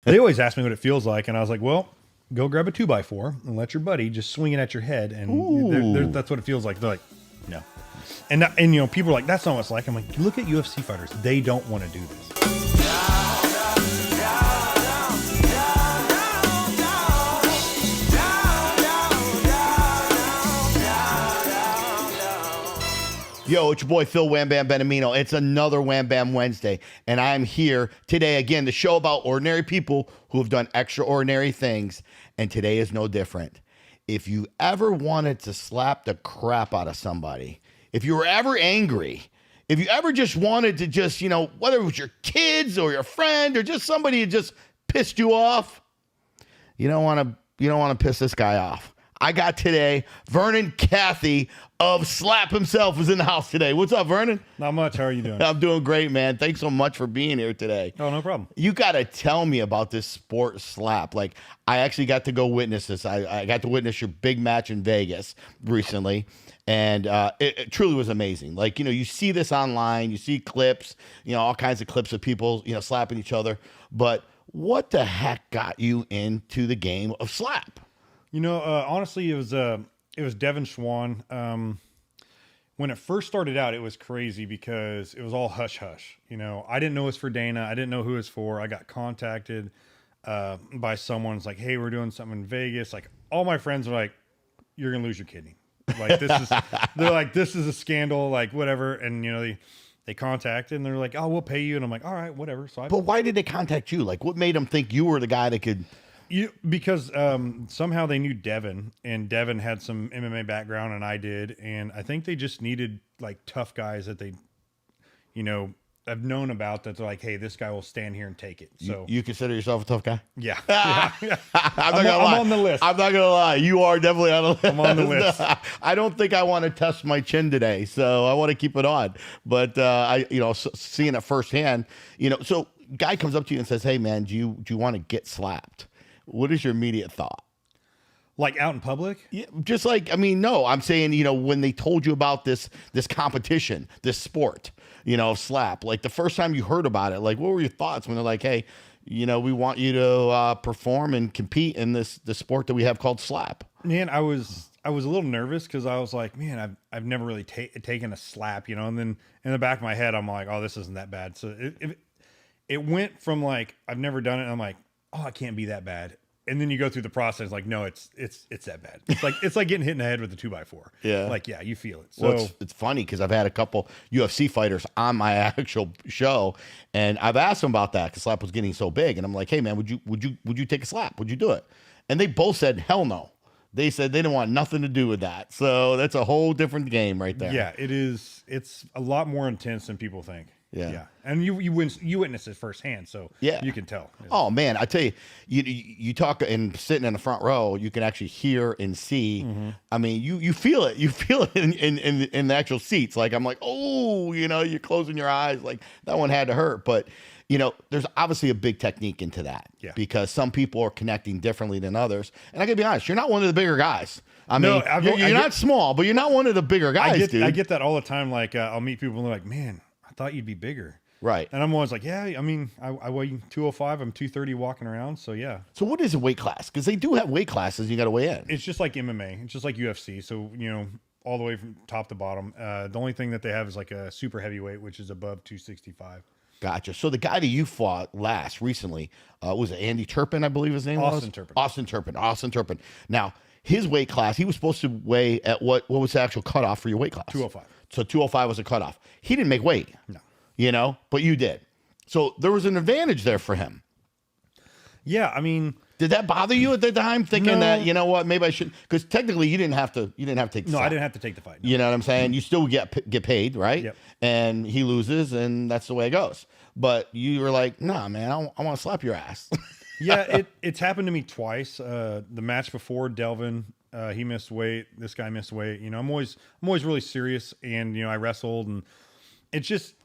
They always ask me what it feels like, and I was like, well, go grab a 2x4 and let your buddy just swing it at your head, and Ooh. that's what it feels like. They're like, no. And people are like, that's not what it's like. I'm like, look at UFC fighters. They don't want to do this. Yo, it's your boy Phil Wham Bam Benamino. It's another Wham Bam Wednesday, and I'm here today again to show about ordinary people who have done extraordinary things, and today is no different. If you ever wanted to slap the crap out of somebody, if you were ever angry, if you ever just wanted to just, whether it was your kids or your friend or just somebody who just pissed you off, you don't want to piss this guy off. I got today, Vernon Cathey of Slap himself is in the house today. What's up, Vernon? Not much. How are you doing? I'm doing great, man. Thanks so much for being here today. Oh, no problem. You got to tell me about this sport slap. Like, I actually got to go witness this. I got to witness your big match in Vegas recently, and it truly was amazing. Like, you see this online, you see clips, all kinds of clips of people, slapping each other. But what the heck got you into the game of slap? Honestly, it was Devin Schwan. When it first started out, it was crazy because it was all hush hush. I didn't know it was for Dana. I didn't know who it was for. I got contacted by someone. It's like, hey, we're doing something in Vegas. Like, all my friends are like, you're gonna lose your kidney. Like, they're like, this is a scandal. Like, whatever. And they contacted and they're like, oh, we'll pay you. And I'm like, all right, whatever. But why did they contact you? Like, what made them think you were the guy that could? Because somehow they knew Devin, and Devin had some MMA background, and I did, and I think they just needed like tough guys that they, have known about. That they're like, hey, this guy will stand here and take it. So You consider yourself a tough guy? yeah, I'm on the list. I'm not gonna lie. You are definitely on the list. I'm on the list. I don't think I want to test my chin today, so I want to keep it on. But seeing it firsthand, so guy comes up to you and says, "Hey, man, do you want to get slapped?" What is your immediate thought? Like out in public? Yeah, just like, no, I'm saying, when they told you about this competition, this sport, slap, like the first time you heard about it, like, what were your thoughts when they're like, hey, we want you to perform and compete in the sport that we have called slap? Man, I was a little nervous because I was like, man, I've never really taken a slap, and then in the back of my head, I'm like, oh, this isn't that bad. So it went from like, I've never done it. And I'm like, oh, it can't be that bad. And then you go through the process, like, no, it's that bad. It's like getting hit in the head with a 2x4. Yeah. Like, yeah, you feel it. So Well, it's funny because I've had a couple UFC fighters on my actual show, and I've asked them about that because slap was getting so big, and I'm like, hey man, would you take a slap? Would you do it? And they both said hell no. They said they didn't want nothing to do with that. So that's a whole different game right there. yeah, it is. It's a lot more intense than people think. Yeah. And you witness it firsthand, so Yeah. you can tell. Oh man, I tell you, you talk and sitting in the front row, you can actually hear and see. Mm-hmm. I mean, you feel it. You feel it in the actual seats. Like I'm like, oh, you're closing your eyes. Like that one had to hurt, but there's obviously a big technique into that. Yeah. Because some people are connecting differently than others. And I gotta be honest, you're not one of the bigger guys. I No, mean, you're not small, but you're not one of the bigger guys, dude. I get that all the time. Like I'll meet people and they're like, man, I thought you'd be bigger. Right. And I'm always like, yeah, I mean, I weigh 205. I'm 230 walking around. So yeah, So what is a weight class? Because they do have weight classes you got to weigh in. it's just like MMA. It's just like UFC. So, all the way from top to bottom. The only thing that they have is like a super heavyweight, which is above 265. Gotcha. So the guy that you fought last recently was it Andy Turpin, I believe his name was? Austin Turpin. Austin Turpin. Now, his weight class, he was supposed to weigh at what was the actual cutoff for your weight class? 205. So 205 was a cutoff. He didn't make weight. No. But you did. So there was an advantage there for him. Yeah, I mean, Did that bother you at the time, thinking No. that, what, maybe I should, because technically you didn't have to take the no, fight. I didn't have to take the fight. No. You know what I'm saying? You still get paid, right? Yep. And he loses, and that's the way it goes. But you were like, nah, man, I want to slap your ass. Yeah, it's happened to me twice. The match before Delvin, he missed weight. This guy missed weight. I'm always really serious, and I wrestled, and it's just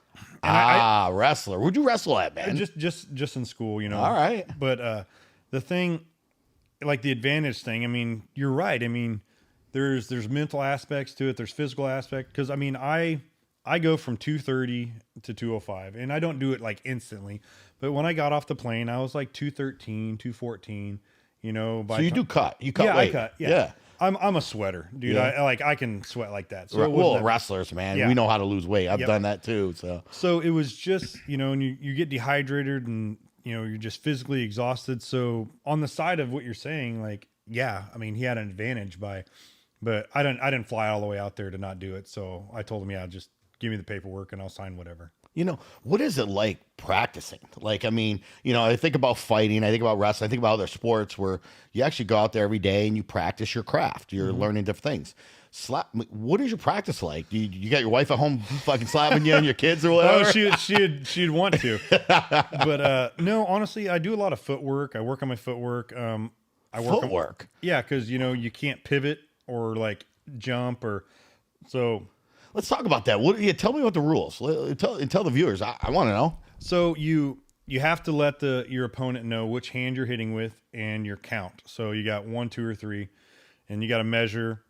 Wrestler. Where'd you wrestle at, man? just in school, All right. But the thing, like the advantage thing, I mean, you're right. I mean, there's mental aspects to it. There's physical aspect because I go from 230 to 205, and I don't do it like instantly, But when I got off the plane, I was like 213, 214. You know, So you do cut. You cut weight. I cut. Yeah. I'm a sweater, dude. Yeah. I can sweat like that. So Well, wrestlers, man, Yeah. we know how to lose weight. I've done that too. So it was just, you know, and you get dehydrated and, you know, you're just physically exhausted. So on the side of what you're saying, like, yeah, I mean, he had an advantage but I didn't fly all the way out there to not do it. So I told him, yeah, just give me the paperwork and I'll sign whatever. You know, what is it like practicing? Like, I mean, you know, I think about fighting, I think about wrestling, I think about other sports where you actually go out there every day and you practice your craft. You're learning different things. What is your practice like? Do you got your wife at home fucking slapping you and your kids or whatever? Oh, she'd want to, but no, honestly, I do a lot of footwork. I work on my footwork. I work Footwork? Yeah, because you know you can't pivot or like jump or so. Let's talk about that. Tell me about the rules. Tell the viewers. I want to know. So you have to let your opponent know which hand you're hitting with and your count. So you got 1, 2, or 3, and you got to measure.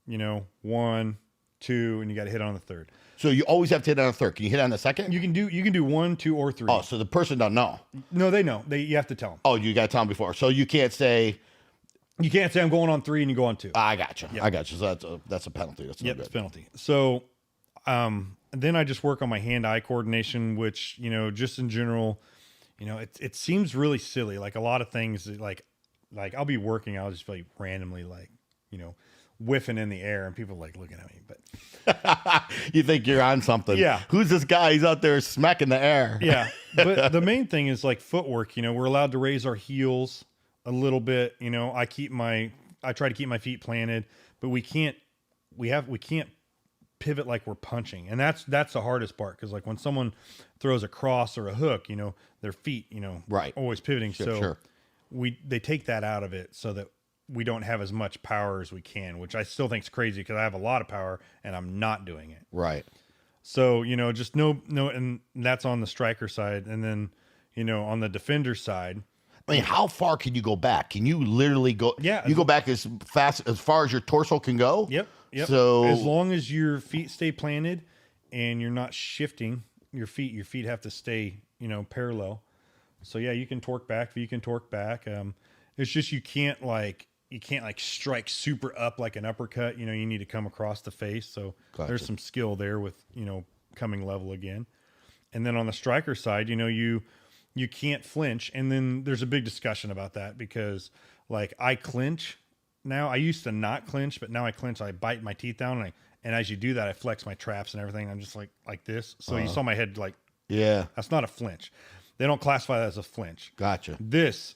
You know, 1, 2, and you got to hit on the third. So you always have to hit on the third. Can you hit on the second? You can do 1, 2, or 3. Oh, so the person don't know. No, they know. You have to tell them. Oh, you got to tell them before. So you can't say. You can't say I'm going on 3 and you go on 2. I got you. Yep. I got you. So that's a penalty. That's no Yep, good. it's penalty. So, then I just work on my hand-eye coordination, which, you know, just in general, you know, it seems really silly. Like a lot of things, like I'll be working, I'll just be randomly like, you know, whiffing in the air, and people like looking at me. But you think you're on something? Yeah. Who's this guy? He's out there smacking the air. Yeah, but the main thing is like footwork. You know, we're allowed to raise our heels a little bit. You know, I try to keep my feet planted, but we can't pivot like we're punching, and that's the hardest part, because like when someone throws a cross or a hook, you know, their feet, you know, right, always pivoting. Sure. They take that out of it so that we don't have as much power as we can, which I still think is crazy because I have a lot of power and I'm not doing it. Right. So, you know, just no, and that's on the striker side. And then, you know, on the defender side, I mean, how far can you go back? Can you literally go? Yeah. You go back as far as your torso can go? Yep. So as long as your feet stay planted and you're not shifting your feet have to stay, you know, parallel. So yeah, you can torque back. It's just, you can't strike super up like an uppercut. You know, you need to come across the face. So Gotcha. There's some skill there with, you know, coming level again. And then on the striker side, you know, you can't flinch. And then there's a big discussion about that, because like I clinch now. I used to not clinch, but now I clinch. I bite my teeth down, and as you do that, I flex my traps and everything. I'm just like this. So you saw my head, like, yeah, that's not a flinch. They don't classify that as a flinch. Gotcha. This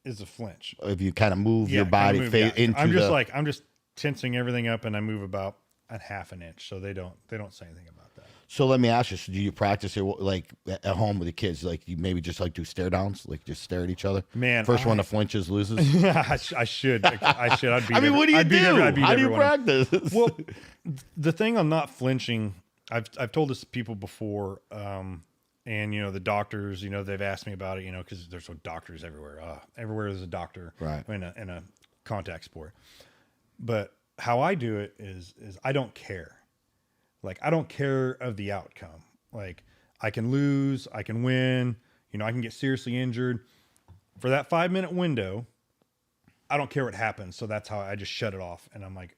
is a flinch. If you kind of move your body into I'm just tensing everything up, and I move about a half an inch. So they don't say anything about that. So let me ask you, so do you practice it like at home with the kids? Like you maybe just like do stare downs, like just stare at each other? Man, first one that flinches loses. I should. I'd beat I mean, what do you do? How do you practice? Well, the thing on not flinching, I've told this to people before, and you know, the doctors, you know, they've asked me about it, you know, because there's doctors everywhere. Everywhere there's a doctor, right, in a contact sport. But how I do it is I don't care. Like, I don't care of the outcome. Like, I can lose, I can win, you know, I can get seriously injured. For that 5-minute window, I don't care what happens. So that's how I just shut it off. And I'm like,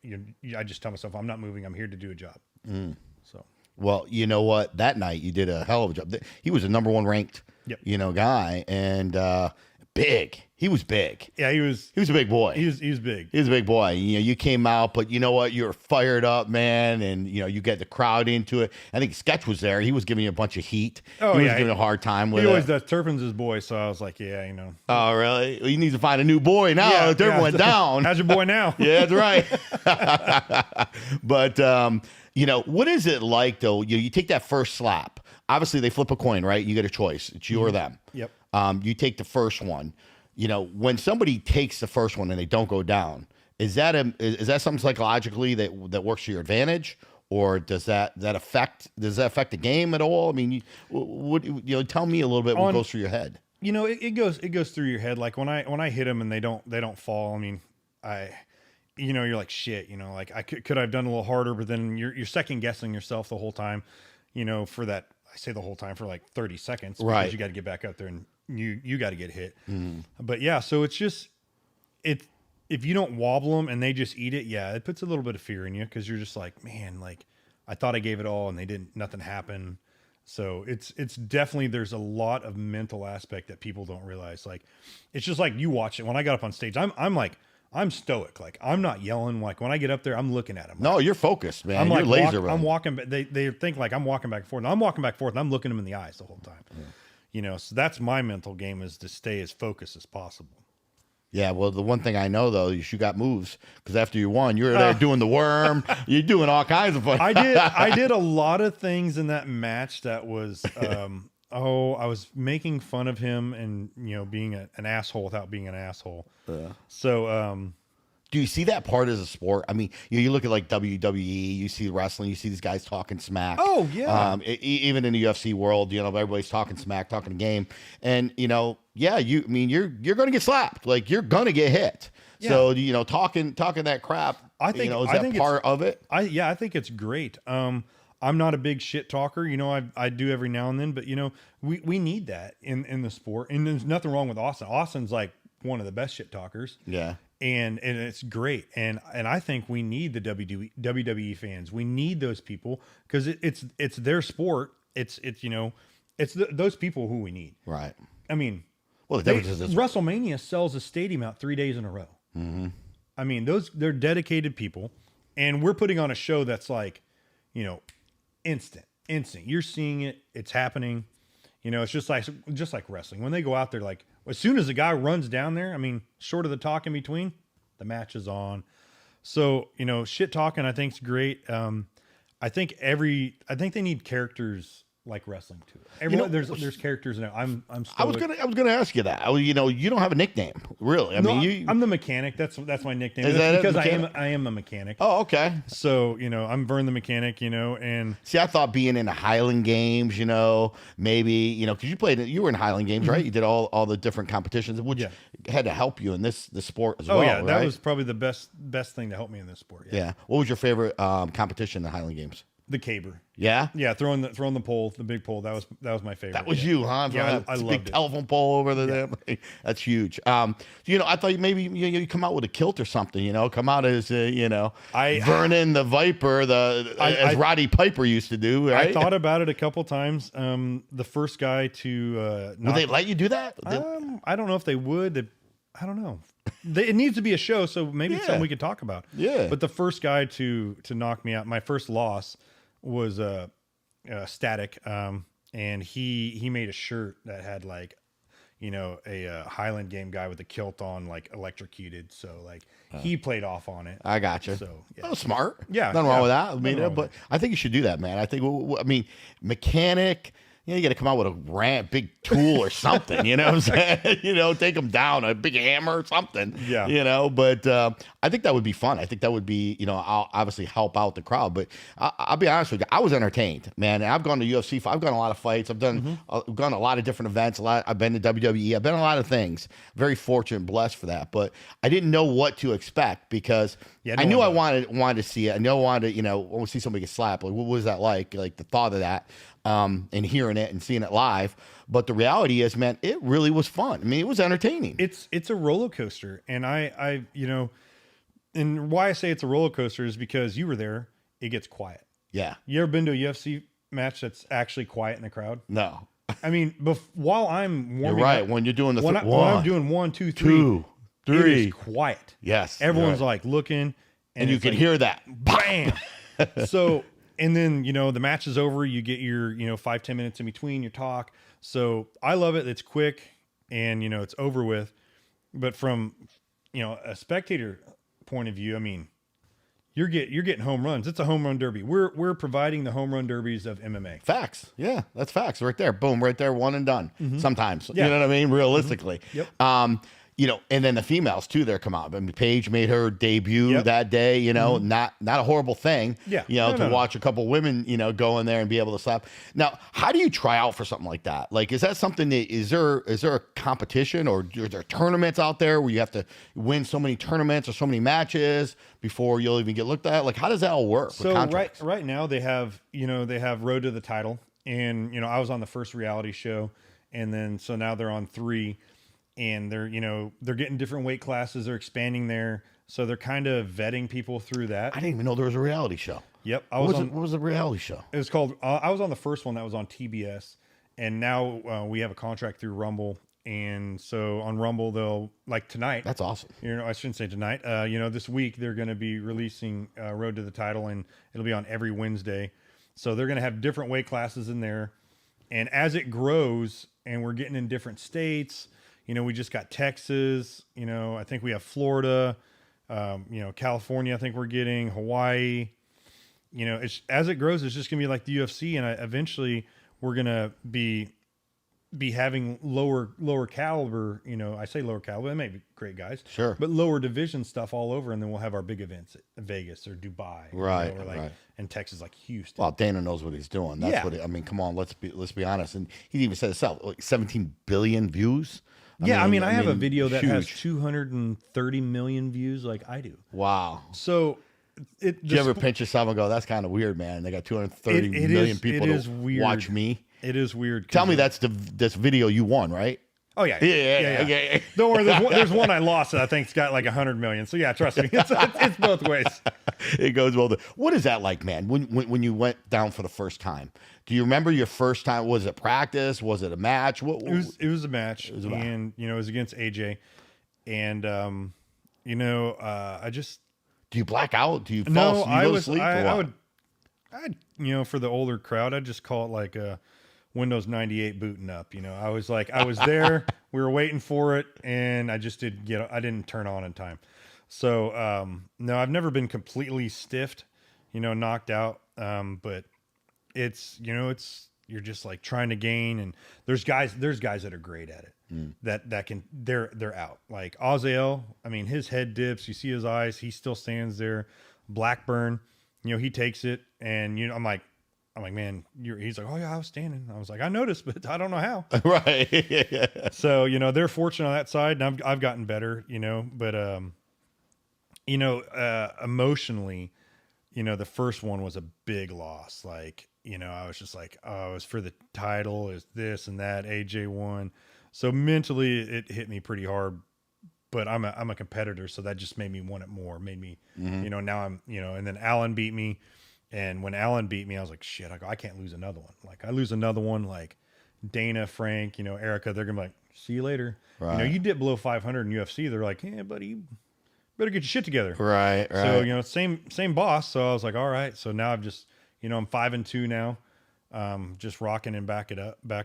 I just tell myself, I'm not moving. I'm here to do a job. So, well, you know what? That night you did a hell of a job. He was a number 1 ranked, you know, guy, and big. He was big. Yeah, he was a big boy. He was big. He was a big boy. You know, you came out, but you know what? You were fired up, man, and you know, you get the crowd into it. I think Sketch was there. He was giving you a bunch of heat. Oh, he was giving a hard time with it. He always does. Turpin's his boy, so I was like, yeah, you know. Oh, really? Well, you need to find a new boy now. Turpin went down. How's your boy now? Yeah, that's right. But you know, what is it like though? You take that first slap. Obviously, they flip a coin, right? You get a choice. It's you or them. Yep. You take the first one. You know, when somebody takes the first one and they don't go down, is that something psychologically that works to your advantage, or does that affect the game at all? I mean, tell me a little bit what goes through your head. You know, it goes through your head. Like when I hit them and they don't fall. I mean, you know, you're like, shit. You know, like I could have done a little harder, but then you're second guessing yourself the whole time. You know, for that I say the whole time for like 30 seconds, Right. because you got to get back up there and you got to get hit. But yeah, so it's just, if you don't wobble them and they just eat it, yeah, it puts a little bit of fear in you, because you're just like, man, like I thought I gave it all and nothing happened. So it's definitely, there's a lot of mental aspect that people don't realize. Like, it's just like you watch it. When I got up on stage, I'm stoic. Like, I'm not yelling. Like, when I get up there, I'm looking at them. No, you're focused, man. I'm You're like, laser. I'm walking. They think like I'm walking back and forth. And I'm walking back and forth, and I'm looking them in the eyes the whole time. So that's my mental game, is to stay as focused as possible. Yeah, well, the one thing I know though is you got moves, because after you won, you're there doing the worm. You're doing all kinds of fun. I did a lot of things in that match that was I was making fun of him and being an asshole without being an asshole. So do you see that part as a sport? I mean, you look at like WWE, you see wrestling, you see these guys talking smack. Oh, yeah. Even in the UFC world, everybody's talking smack, talking a game, and yeah, you're going to get slapped, like you're going to get hit. Yeah. So talking that crap. I think is that part of it? I think it's great. I'm not a big shit talker. I do every now and then, but we need that in the sport, and there's nothing wrong with Austin. Austin's like one of the best shit talkers. Yeah. And it's great. And I think we need the WWE fans. We need those people, because it's their sport. It's those people who we need. Right. I mean, well, the difference is WrestleMania sells a stadium out 3 days in a row. Mm-hmm. I mean, they're dedicated people, and we're putting on a show that's like, instant. You're seeing it. It's happening. It's just like wrestling. When they go out there, like as soon as the guy runs down there, I mean, short of the talk in between, the match is on. So, shit talking, I think is great. I think they need characters like wrestling too. Everyone, there's characters now. I'm I was gonna ask you that. You don't have a nickname, really. I'm the mechanic. That's my nickname. Is that because it, I am a mechanic. Oh, okay. So I'm Vern the mechanic. And see, I thought being in the Highland Games, maybe because you were in Highland Games, right? You did all the different competitions, which had to help you in the sport as well. Oh yeah, right? that was probably the best thing to help me in this sport. Yeah. What was your favorite competition in the Highland Games? The caber. Yeah? Yeah, throwing the pole, the big pole. That was my favorite. That was you, huh? Yeah, I loved big it. telephone pole over there. Yeah. That's huge. I thought maybe you come out with a kilt or something, come out as, Vernon the Viper, as Roddy Piper used to do, right? I thought about it a couple times. The first guy to... would they let you do that? I don't know if they would. I don't know. It needs to be a show, so maybe it's something we could talk about. Yeah. But the first guy to knock me out, my first loss, was Static, and he made a shirt that had like a Highland Game guy with a kilt on, like electrocuted, so like he played off on it. I got you. So yeah. That was smart. Yeah, nothing wrong with that. But I think you should do that, man. I think mechanic. You got to come out with a big tool or something, what I'm saying? Take them down, a big hammer or something, but I think that would be fun. I think that would be, I'll obviously help out the crowd, but I'll be honest with you. I was entertained, man. I've gone to UFC, I've gone to a lot of fights. I've gone to a lot of different events. I've been to WWE. I've been to a lot of things. Very fortunate and blessed for that, but I didn't know what to expect, because I knew I wanted to see it. I knew I wanted to, see somebody get slapped. Like, what was that like the thought of that. And hearing it and seeing it live. But the reality is, man, it really was fun. I mean, it was entertaining. It's a roller coaster. And I and why I say it's a roller coaster is because you were there. It gets quiet. Yeah. You ever been to a UFC match that's actually quiet in the crowd? No. I mean, while I'm warming You're right. up, When you're doing when I'm doing 1, 2, 3, Two, three. it is quiet. Yes. Everyone's like looking. And you can like, hear that. Bam. So... And then, the match is over. You get your, 5-10 minutes in between your talk. So I love it. It's quick and, it's over with. But from, a spectator point of view, I mean, you're getting home runs. It's a home run derby. We're providing the home run derbies of MMA. Facts. Yeah, that's facts right there. Boom, right there. One and done. Sometimes. Yeah. You know what I mean? Realistically. Yep. And then the females too, there come out. I mean, Paige made her debut that day, not a horrible thing, to watch a couple women, go in there and be able to slap. Now, how do you try out for something like that? Like, is that something is there a competition, or are there tournaments out there where you have to win so many tournaments or so many matches before you'll even get looked at? Like, how does that all work? So right now they have Road to the Title. And, you know, I was on the first reality show, and then so now they're on 3, and they're, you know, they're getting different weight classes. They're expanding there. So they're kind of vetting people through that. I didn't even know there was a reality show. Yep. What was the reality show? It was called, I was on the first one that was on TBS, and now we have a contract through Rumble. And so on Rumble, they'll, like tonight. That's awesome. You know, I shouldn't say tonight. You know, this week they're going to be releasing Road to the Title, and it'll be on every Wednesday. So they're going to have different weight classes in there. And as it grows and we're getting in different states, you know, we just got Texas, you know, I think we have Florida, you know, California, I think we're getting Hawaii. You know, as it grows, it's just going to be like the UFC. And eventually we're going to be having lower caliber, you know, I say lower caliber, they may be great guys, sure, but lower division stuff all over. And then we'll have our big events at Vegas or Dubai, right? You know, or like, right. And Texas, like Houston. Well, Dana knows what he's doing. That's what I mean. Come on, let's be honest. And he even said himself, like 17 billion views. I have a video that has 230 million views, like I do. Wow. So, do you ever pinch yourself and go, "That's kind of weird, man"? They got 230 million people to watch me. It is weird. Tell me that's this video you won, right? Oh yeah. Yeah. Don't worry. There's one I lost that I think's got like 100 million. So yeah, trust me, it's both ways. It goes well. What is that like, man? When you went down for the first time, do you remember your first time? Was it practice? Was it a match? It was a match, and you know, it was against AJ, and you know, I just. Do you black out? Do you fall asleep? I would, you know, for the older crowd, I'd just call it like a Windows 98 booting up. You know, I was there, we were waiting for it, and I just I didn't turn on in time. So, no, I've never been completely stiffed, you know, knocked out. But it's, you know, you're just like trying to gain, and there's guys that are great at it. That can, they're out. Like Ozael, I mean, his head dips, you see his eyes, he still stands there. Blackburn, you know, he takes it, and you know, I'm like, man, he's like, oh yeah, I was standing. I was like, I noticed, but I don't know how. Right. Yeah. So, you know, they're fortunate on that side, and I've gotten better, you know, but you know, emotionally, you know, the first one was a big loss. Like, you know, I was just like, oh, it was for the title, is this and that, AJ won. So mentally it hit me pretty hard, but I'm a competitor. So that just made me want it more, made me, you know, now I'm, you know, and then Alan beat me. And when Alan beat me, I was like, shit, I can't lose another one. Like I lose another one, like Dana, Frank, you know, Erica, they're going to be like, see you later. Right. You know, you dip below 500 in UFC. They're like, yeah, buddy, you better get your shit together. Right. So, you know, same boss. So I was like, all right. So now I've just, you know, I'm 5-2 now. Just rocking and back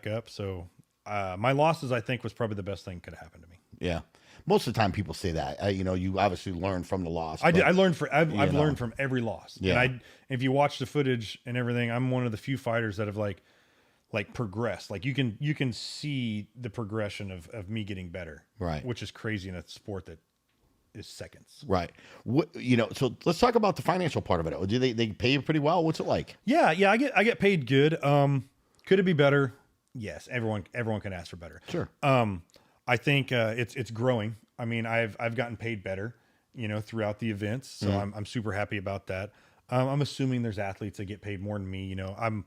up. So, my losses, I think, was probably the best thing could have happened to me. Yeah. Most of the time people say that, you know, you obviously learn from the loss. I've learned from every loss. Yeah. And if you watch the footage and everything, I'm one of the few fighters that have like progressed. Like you can see the progression of me getting better. Right. Which is crazy in a sport that is seconds. Right. You know, so let's talk about the financial part of it. Do they pay you pretty well? What's it like? Yeah. I get paid good. Could it be better? Yes. Everyone can ask for better. Sure. I think it's growing. I mean, I've gotten paid better, you know, throughout the events, so I'm super happy about that. I'm assuming there's athletes that get paid more than me. You know,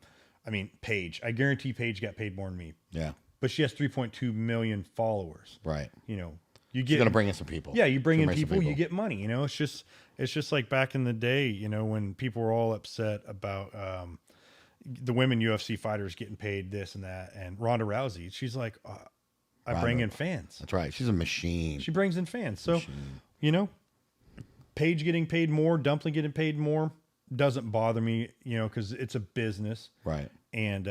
Paige. I guarantee Paige got paid more than me. Yeah, but she has 3.2 million followers. Right. You know, she's gonna bring in some people. Yeah, you bring in people, you get money. You know, it's just like back in the day. You know, when people were all upset about the women UFC fighters getting paid this and that, and Ronda Rousey, she's like. I bring in fans. That's right. She's a machine. She brings in fans. So, you know, Paige getting paid more, Dumpling getting paid more doesn't bother me, you know, because it's a business. Right. And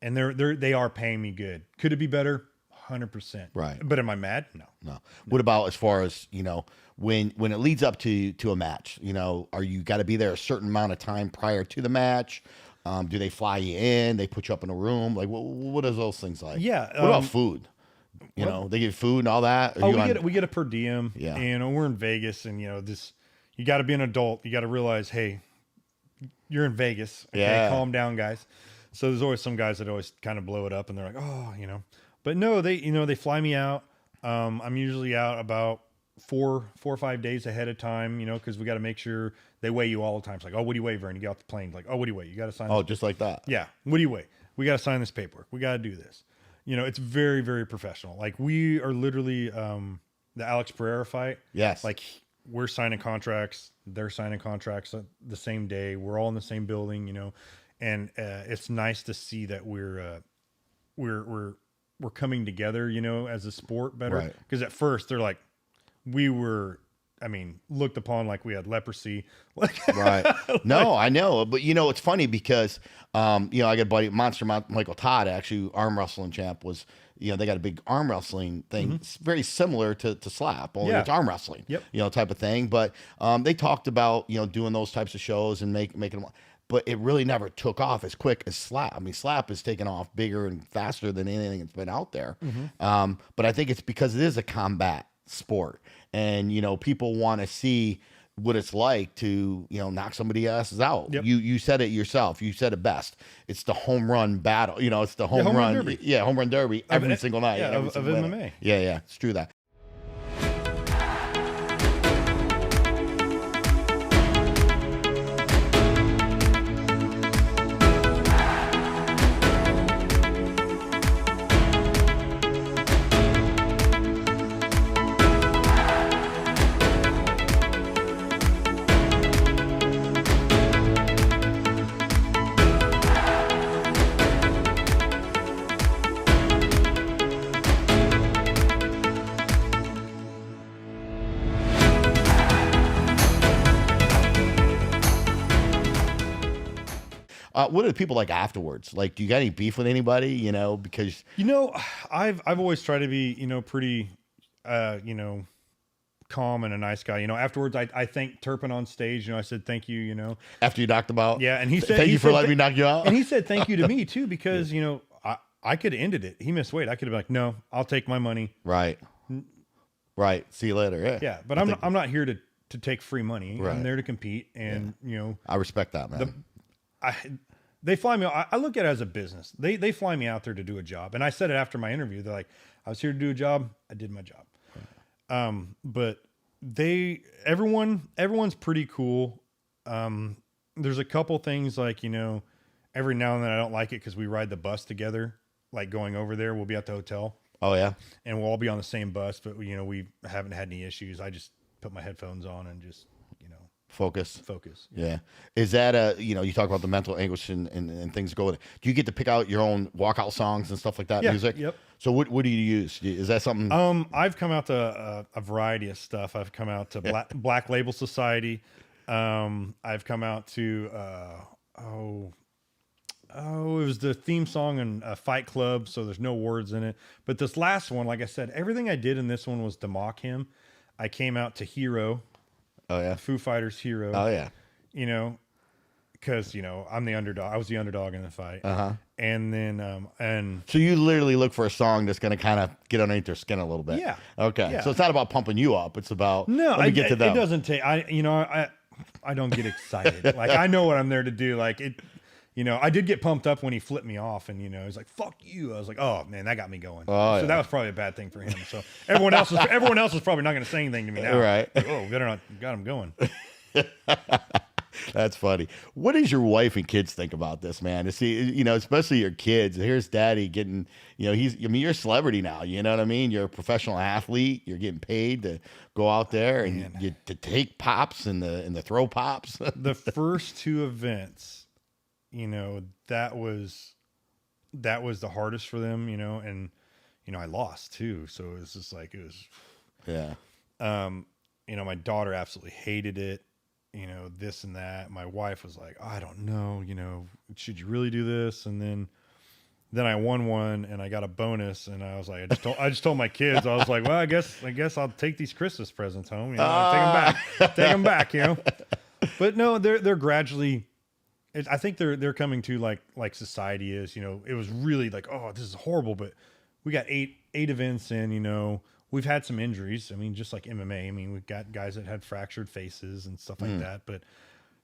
they are paying me good. Could it be better? 100%. Right. But am I mad? No. What about as far as, you know, when it leads up to a match, you know, are you got to be there a certain amount of time prior to the match? Do they fly you in? They put you up in a room? Like, what are those things like? Yeah. What about food? You know, they give food and all that. We get a per diem. Yeah. And we're in Vegas, and you know you got to be an adult. You got to realize, hey, you're in Vegas. Okay, yeah. Calm down, guys. So there's always some guys that always kind of blow it up, and they're like, oh, you know. But no, they fly me out. I'm usually out about 4 or 5 days ahead of time, you know, because we got to make sure they weigh you all the time. It's like, oh, what do you weigh, Vern? You get off the plane. Like, oh, what do you weigh? You got to sign. Oh, just like that. Yeah. What do you weigh? we got to sign this paperwork. We got to do this. You know, it's very, very professional. Like we are literally, the Alex Pereira fight. Yes. Like we're signing contracts. They're signing contracts the same day. We're all in the same building, you know, and it's nice to see that we're coming together, you know, as a sport better. Right. Because at first they're like, we were, I mean, looked upon like we had leprosy. Right. No, I know. But, you know, it's funny because, you know, I got a buddy, Michael Todd, actually, arm wrestling champ, was, you know, they got a big arm wrestling thing. It's very similar to slap, only it's arm wrestling, you know, type of thing. But they talked about, you know, doing those types of shows and making them. But it really never took off as quick as slap. I mean, slap has taken off bigger and faster than anything that's been out there. But I think it's because it is a combat sport. And, you know, people want to see what it's like to, you know, knock somebody else's out. You said it yourself. You said it best. It's the home run battle. You know, it's the home run derby. Yeah, home run derby every single night. Yeah, of MMA. Yeah, it's true that. What are the people like afterwards? Like, do you got any beef with anybody? You know, because you know, I've always tried to be, you know, pretty, you know, calm and a nice guy. You know, afterwards, I thanked Turpin on stage. You know, I said thank you. You know, after you knocked him out, yeah, and he said thank you for letting me knock you out, and he said thank you to me too because you know I could have ended it. He missed weight. I could have been like, no, I'll take my money. Right. See you later. Yeah. Yeah, but I'm not here to take free money. I'm there to compete, and you know, I respect that, man. They fly me. I look at it as a business. They fly me out there to do a job, and I said it after my interview. They're like, I was here to do a job. I did my job. Right. But everyone's pretty cool. There's a couple things like, you know, every now and then I don't like it because we ride the bus together. Like going over there, we'll be at the hotel. Oh yeah, and we'll all be on the same bus. But you know, we haven't had any issues. I just put my headphones on and just, you know, focus. Yeah. Is that you know, you talk about the mental anguish and things go with it. Do you get to pick out your own walkout songs and stuff like that? Yeah, music? Yep. So what do you use? Is that something? I've come out to a variety of stuff. I've come out to Black Label Society. I've come out to it was the theme song in Fight Club, so there's no words in it. But this last one, like I said, everything I did in this one was to mock him. I came out to Hero. Oh yeah, Foo Fighters' Hero. Oh yeah, you know, because you know I'm the underdog. I was the underdog in the fight. And then and so you literally look for a song that's going to kind of get underneath their skin a little bit. Yeah. Okay. Yeah. So it's not about pumping you up. It's about let me get to them. It doesn't take. I don't get excited. Like I know what I'm there to do. Like it. You know, I did get pumped up when he flipped me off, and you know, he's like, "Fuck you." I was like, "Oh man, that got me going." So that was probably a bad thing for him. So everyone else was probably not going to say anything to me now. Right? Like, oh, better not got him going. That's funny. What does your wife and kids think about this, man? To see, you know, especially your kids. Here's Daddy getting, you know, you're a celebrity now. You know what I mean? You're a professional athlete. You're getting paid to go out there and to take pops and the throw pops. The first two events. You know, that was the hardest for them, you know, and, you know, I lost too. So it was just like, it was, you know, my daughter absolutely hated it, you know, this and that. My wife was like, I don't know, you know, should you really do this? And then I won one and I got a bonus. And I was like, I just told my kids, I was like, well, I guess I'll take these Christmas presents home, you know, take them back, you know, but no, they're gradually, I think they're coming to like society is, you know, it was really like, oh, this is horrible, but we got eight events in, you know, we've had some injuries. I mean, just like MMA, I mean, we've got guys that had fractured faces and stuff like that, but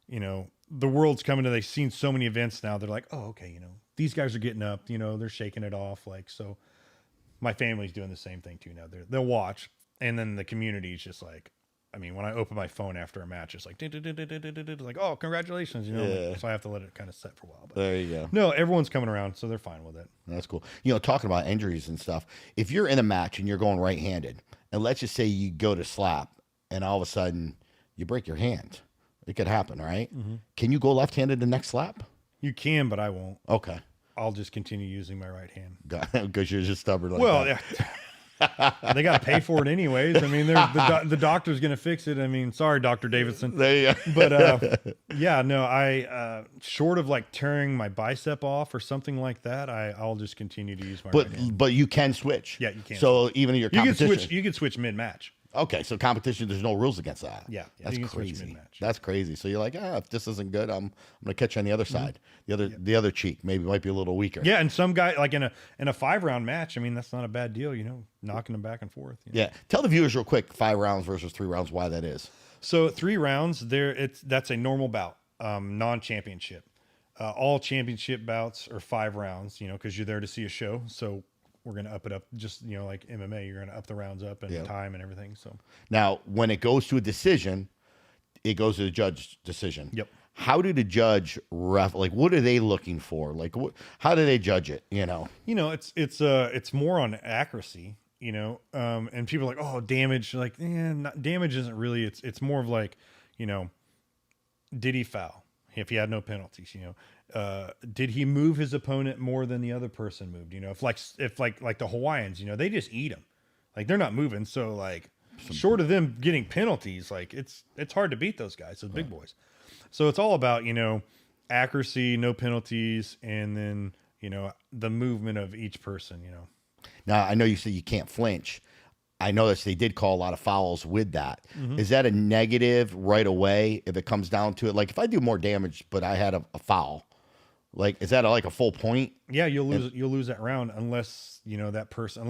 you know, the world's coming to, they've seen so many events now. They're like, oh, okay. You know, these guys are getting up, you know, they're shaking it off. Like, so my family's doing the same thing too. Now they'll watch. And then the community is just like, I mean, when I open my phone after a match, it's like, like, oh, congratulations, you know. Yeah. So I have to let it kind of set for a while. But There you go. no, everyone's coming around, so they're fine with it. That's cool. You know, talking about injuries and stuff, if you're in a match and you're going right-handed, and let's just say you go to slap, and all of a sudden you break your hand, it could happen, right? Can you go left-handed the next slap? You can, but I won't. Okay. I'll just continue using my right hand. Because you're just stubborn like Well, that. yeah. They got to pay for it anyways. I mean, the doctor's going to fix it. I mean, sorry, Dr. Davidson. There you go. But yeah, no, I short of like tearing my bicep off or something like that, I'll just continue to use my right hand. But you can switch. Yeah, you can. So even in your competition, You can switch mid match. okay, so competition, there's no rules against that. Yeah, That's you can switch crazy. mid-match. That's crazy. So you're like, if this isn't good, I'm gonna catch you on the other side. The other cheek maybe might be a little weaker. Yeah, and some guy like in a 5-round match, I mean, that's not a bad deal, you know, knocking them back and forth. You know? Yeah. Tell the viewers real quick, 5 rounds versus 3 rounds, why that is. So 3 rounds, that's a normal bout, non-championship. All championship bouts are 5 rounds, you know, because you're there to see a show. So we're gonna up it up, just you know, like MMA, you're gonna up the rounds up and time and everything. So Now, when it goes to a decision, it goes to the judge's decision. Yep. How do the judge like? What are they looking for? Like, how do they judge it? You know. it's more on accuracy, you know, and people are like, oh, damage, like, damage isn't really. It's more of like, you know, did he foul? If he had no penalties, you know, did he move his opponent more than the other person moved? You know, if like the Hawaiians, you know, they just eat them, like they're not moving. So like, short of them getting penalties, like it's hard to beat those guys, those big boys. So it's all about, you know, accuracy, no penalties, and then, you know, the movement of each person, you know. Now, I know you said you can't flinch. I noticed they did call a lot of fouls with that. Is that a negative right away if it comes down to it? Like if I do more damage, but I had a foul, like is that like a full point? Yeah, you'll lose that round unless, you know, that person,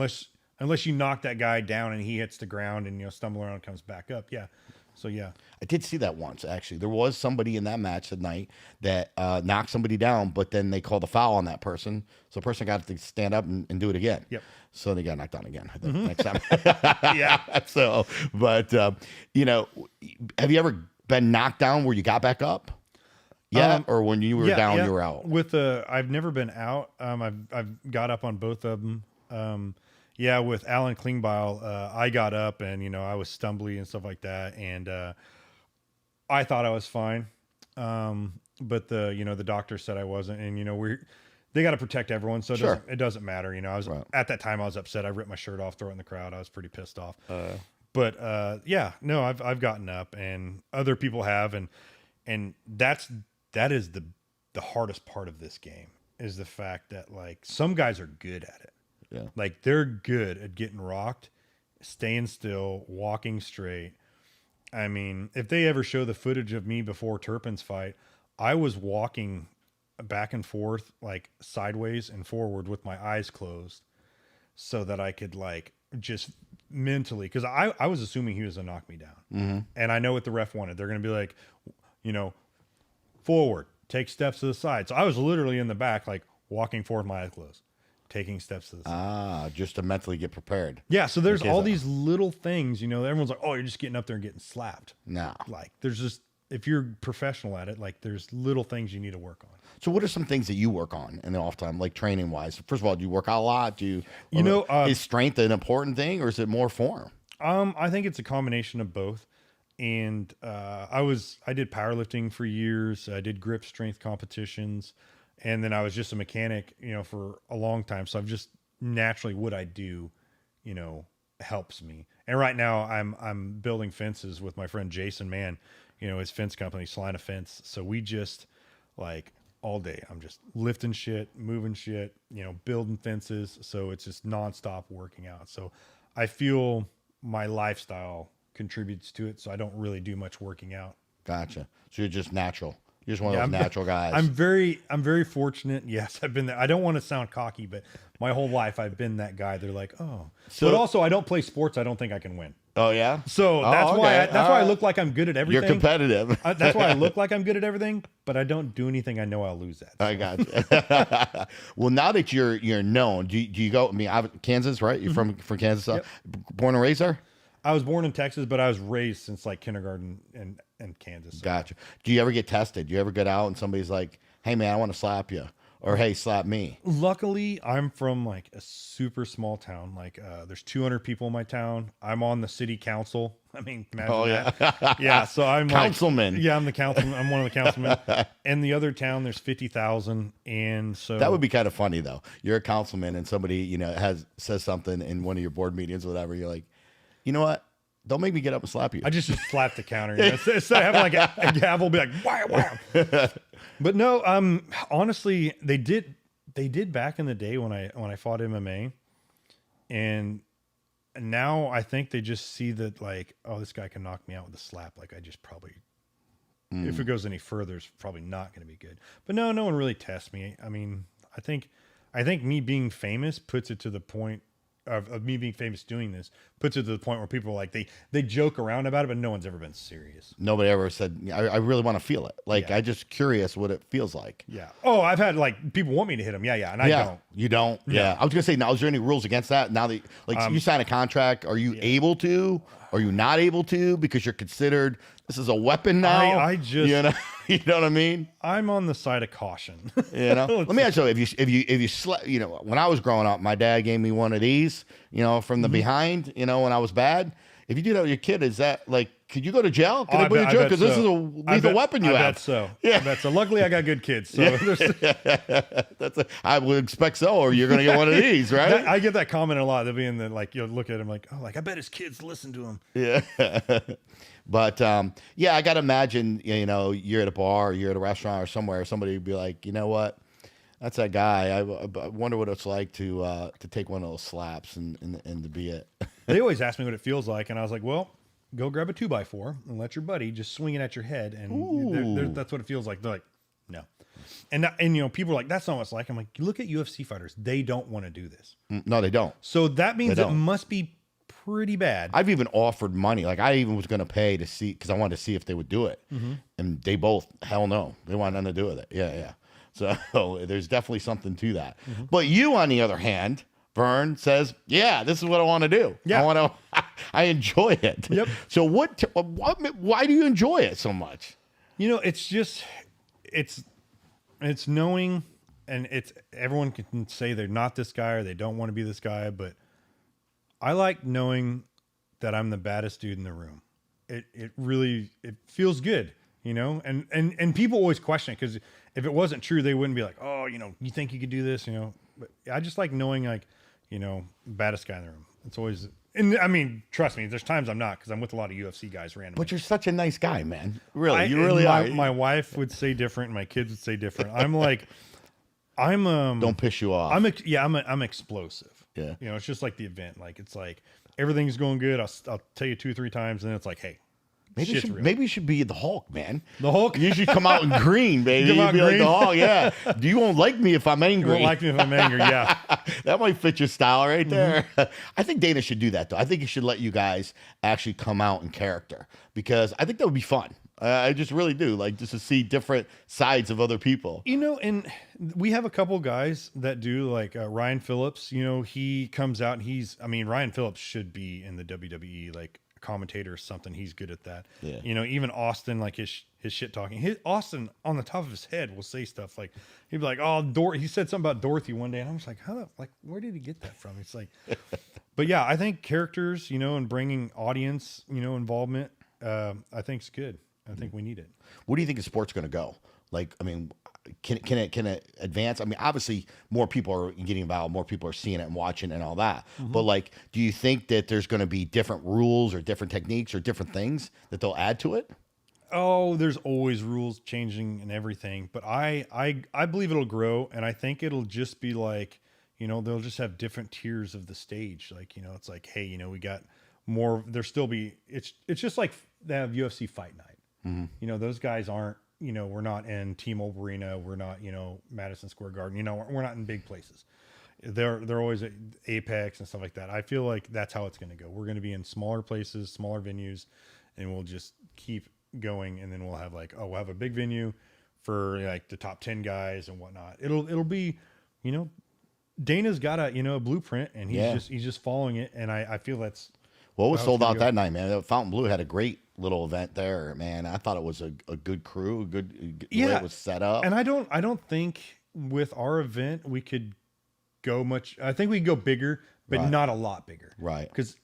unless you knock that guy down and he hits the ground and, you know, stumble around and comes back up. Yeah. So yeah. I did see that once, actually. There was somebody in that match that night that knocked somebody down, but then they called a foul on that person. So the person got to stand up and do it again. Yep. So they got knocked down again the next time. Yeah. So, but, you know, have you ever been knocked down where you got back up? Yeah. Or when you were down, you were out? I've never been out. I've got up on both of them. Yeah, with Alan Klingbeil, I got up and, you know, I was stumbly and stuff like that. And I thought I was fine. But the doctor said I wasn't. And, you know, they got to protect everyone. So it doesn't matter. You know, at that time I was upset. I ripped my shirt off, threw it in the crowd. I was pretty pissed off. But yeah, no, I've gotten up and other people have. And that is the hardest part of this game is the fact that like some guys are good at it. Yeah. Like they're good at getting rocked, staying still, walking straight. I mean, if they ever show the footage of me before Turpin's fight, I was walking back and forth, like sideways and forward with my eyes closed so that I could like just mentally, because I was assuming he was going to knock me down. And I know what the ref wanted. They're going to be like, you know, forward, take steps to the side. So I was literally in the back, like walking forward, my eyes closed, taking steps to the side. Just to mentally get prepared. Yeah, so there's all these little things, you know, everyone's like, oh, you're just getting up there and getting slapped. No. Like, there's just, if you're professional at it, like, there's little things you need to work on. So what are some things that you work on in the off time, like training-wise? First of all, do you work out a lot? Is strength an important thing, or is it more form? I think it's a combination of both. And I did powerlifting for years. I did grip strength competitions. And then I was just a mechanic, you know, for a long time. So I've just naturally what I do, you know, helps me. And right now I'm building fences with my friend Jason Mann, you know, his fence company, Salina Fence. So we just like all day, I'm just lifting shit, moving shit, you know, building fences. So it's just nonstop working out. So I feel my lifestyle contributes to it. So I don't really do much working out. Gotcha. So you're just natural. You're just one of those natural guys. I'm very fortunate. Yes, I've been there. I don't want to sound cocky, but my whole life I've been that guy. They're like, oh, but also I don't play sports. I don't think I can win. Oh yeah. So that's why I look like I'm good at everything. You're competitive. That's why I look like I'm good at everything, but I don't do anything I know I'll lose at. So. I got you. Well, now that you're known, do you go? I mean, Kansas, right? You're from Kansas, Yep. Born and raised there. I was born in Texas, but I was raised since like kindergarten in Kansas. So. Gotcha. Do you ever get tested? Do you ever get out and somebody's like, "Hey man, I want to slap you," or "Hey, slap me"? Luckily, I'm from like a super small town. Like, there's 200 people in my town. I'm on the city council. I mean, imagine that. Yeah, so I'm councilman. Like, yeah, I'm the councilman. I'm one of the councilmen. And the other town, there's 50,000, and so That would be kind of funny though. You're a councilman and somebody says something in one of your board meetings or whatever. You're like, you know what? Don't make me get up and slap you. I just slap the counter. You know? Instead of having like a gavel, be like, wow, wow. But no, honestly, they did back in the day when I fought MMA, and now I think they just see that like, oh, this guy can knock me out with a slap. Like I just probably, if it goes any further, it's probably not going to be good. But no one really tests me. I mean, I think me being famous puts it to the point of me being famous doing this puts it to the point where people are like they joke around about it, but no one's ever been serious. Nobody ever said, I really want to feel it. Like, I just curious what it feels like. Yeah. Oh, I've had like people want me to hit them. Yeah. And I don't. You don't? Yeah. I was going to say, now, is there any rules against that? Now that you sign a contract, are you able to? Are you not able to? Because you're considered, this is a weapon now. I just, you know what I mean? I'm on the side of caution. Let me ask you, if you slept, when I was growing up, my dad gave me one of these, from the behind, when I was bad. If you do that with your kid, is that like, could you go to jail? Could they put you in jail? Because this is a lethal weapon you have. I bet so. Yeah. I bet so. Luckily, I got good kids. So I would expect so, or you're going to get one of these, right? I get that comment a lot. They'll be in the, like, you'll look at him like, oh, like, I bet his kids listen to him. Yeah. But, I got to imagine, you're at a bar, or you're at a restaurant or somewhere, somebody would be like, you know what? That's that guy. I wonder what it's like to take one of those slaps and to be it. They always ask me what it feels like, and I was like, well, go grab a 2x4 and let your buddy just swing it at your head, and that's what it feels like. They're like, no. And people are like, that's not what it's like. I'm like, look at UFC fighters. They don't want to do this. No, they don't. So that means it must be pretty bad. I've even offered money. Like, I even was going to pay to see, because I wanted to see if they would do it. Mm-hmm. And they both, hell no. They want nothing to do with it. Yeah. So there's definitely something to that. Mm-hmm. But you, on the other hand, Vern, says, yeah, this is what I want to do. Yeah. I enjoy it. Yep. So why do you enjoy it so much? It's just, it's knowing, and everyone can say they're not this guy or they don't want to be this guy, but I like knowing that I'm the baddest dude in the room. It really feels good, and people always question it, because if it wasn't true, they wouldn't be like, oh, you think you could do this, but I just like knowing, like, baddest guy in the room. It's always, and I mean, trust me, there's times I'm not, because I'm with a lot of UFC guys randomly. But you're such a nice guy, man. Really, you really are. My wife would say different. My kids would say different. I'm like, don't piss you off. I'm explosive. Yeah. It's just like the event. Like, it's like everything's going good. I'll tell you 2 or 3 times, and then it's like, hey, maybe you should be the Hulk, man. The Hulk? You should come out in green, baby. You'd be like the Hulk, yeah. You won't like me if I'm angry. You won't like me if I'm angry, yeah. That might fit your style right there. Mm-hmm. I think Dana should do that, though. I think he should let you guys actually come out in character, because I think that would be fun. I just really do, like, just to see different sides of other people. And we have a couple guys that do, like Ryan Phillips. He comes out and Ryan Phillips should be in the WWE, like, commentator or something. He's good at that. Yeah. Even Austin, like his shit talking. Austin on the top of his head will say stuff like, he'd be like, oh, he said something about Dorothy one day, and I was like, where did he get that from? It's like, but yeah, I think characters, and bringing audience, involvement, I think is good. I think we need it. Where do you think the sport's going to go? Like, can it advance? Obviously more people are getting involved, more people are seeing it and watching and all that. Mm-hmm. But like, do you think that there's going to be different rules or different techniques or different things that they'll add to it? Oh, there's always rules changing and everything, but I believe it'll grow, and I think it'll just be like, they'll just have different tiers of the stage. Like, it's like, hey, we got more. There'll still be. It's just like they have UFC Fight Night. Mm-hmm. Those guys aren't. We're not in T-Mobile Arena. We're not, Madison Square Garden. We're not in big places. They're always at Apex and stuff like that. I feel like that's how it's going to go. We're going to be in smaller places, smaller venues, and we'll just keep going. And then we'll have we'll have a big venue for like the top 10 guys and whatnot. It'll be, Dana's got a blueprint, and he's just following it. And I feel that's. Well, it was how it's sold gonna out go. that night, man. Fountain Blue had a great little event there, man. I thought it was a good crew, the way it was set up. And I don't think with our event we could go much. I think we could go bigger, but Right. not a lot bigger. Right. Because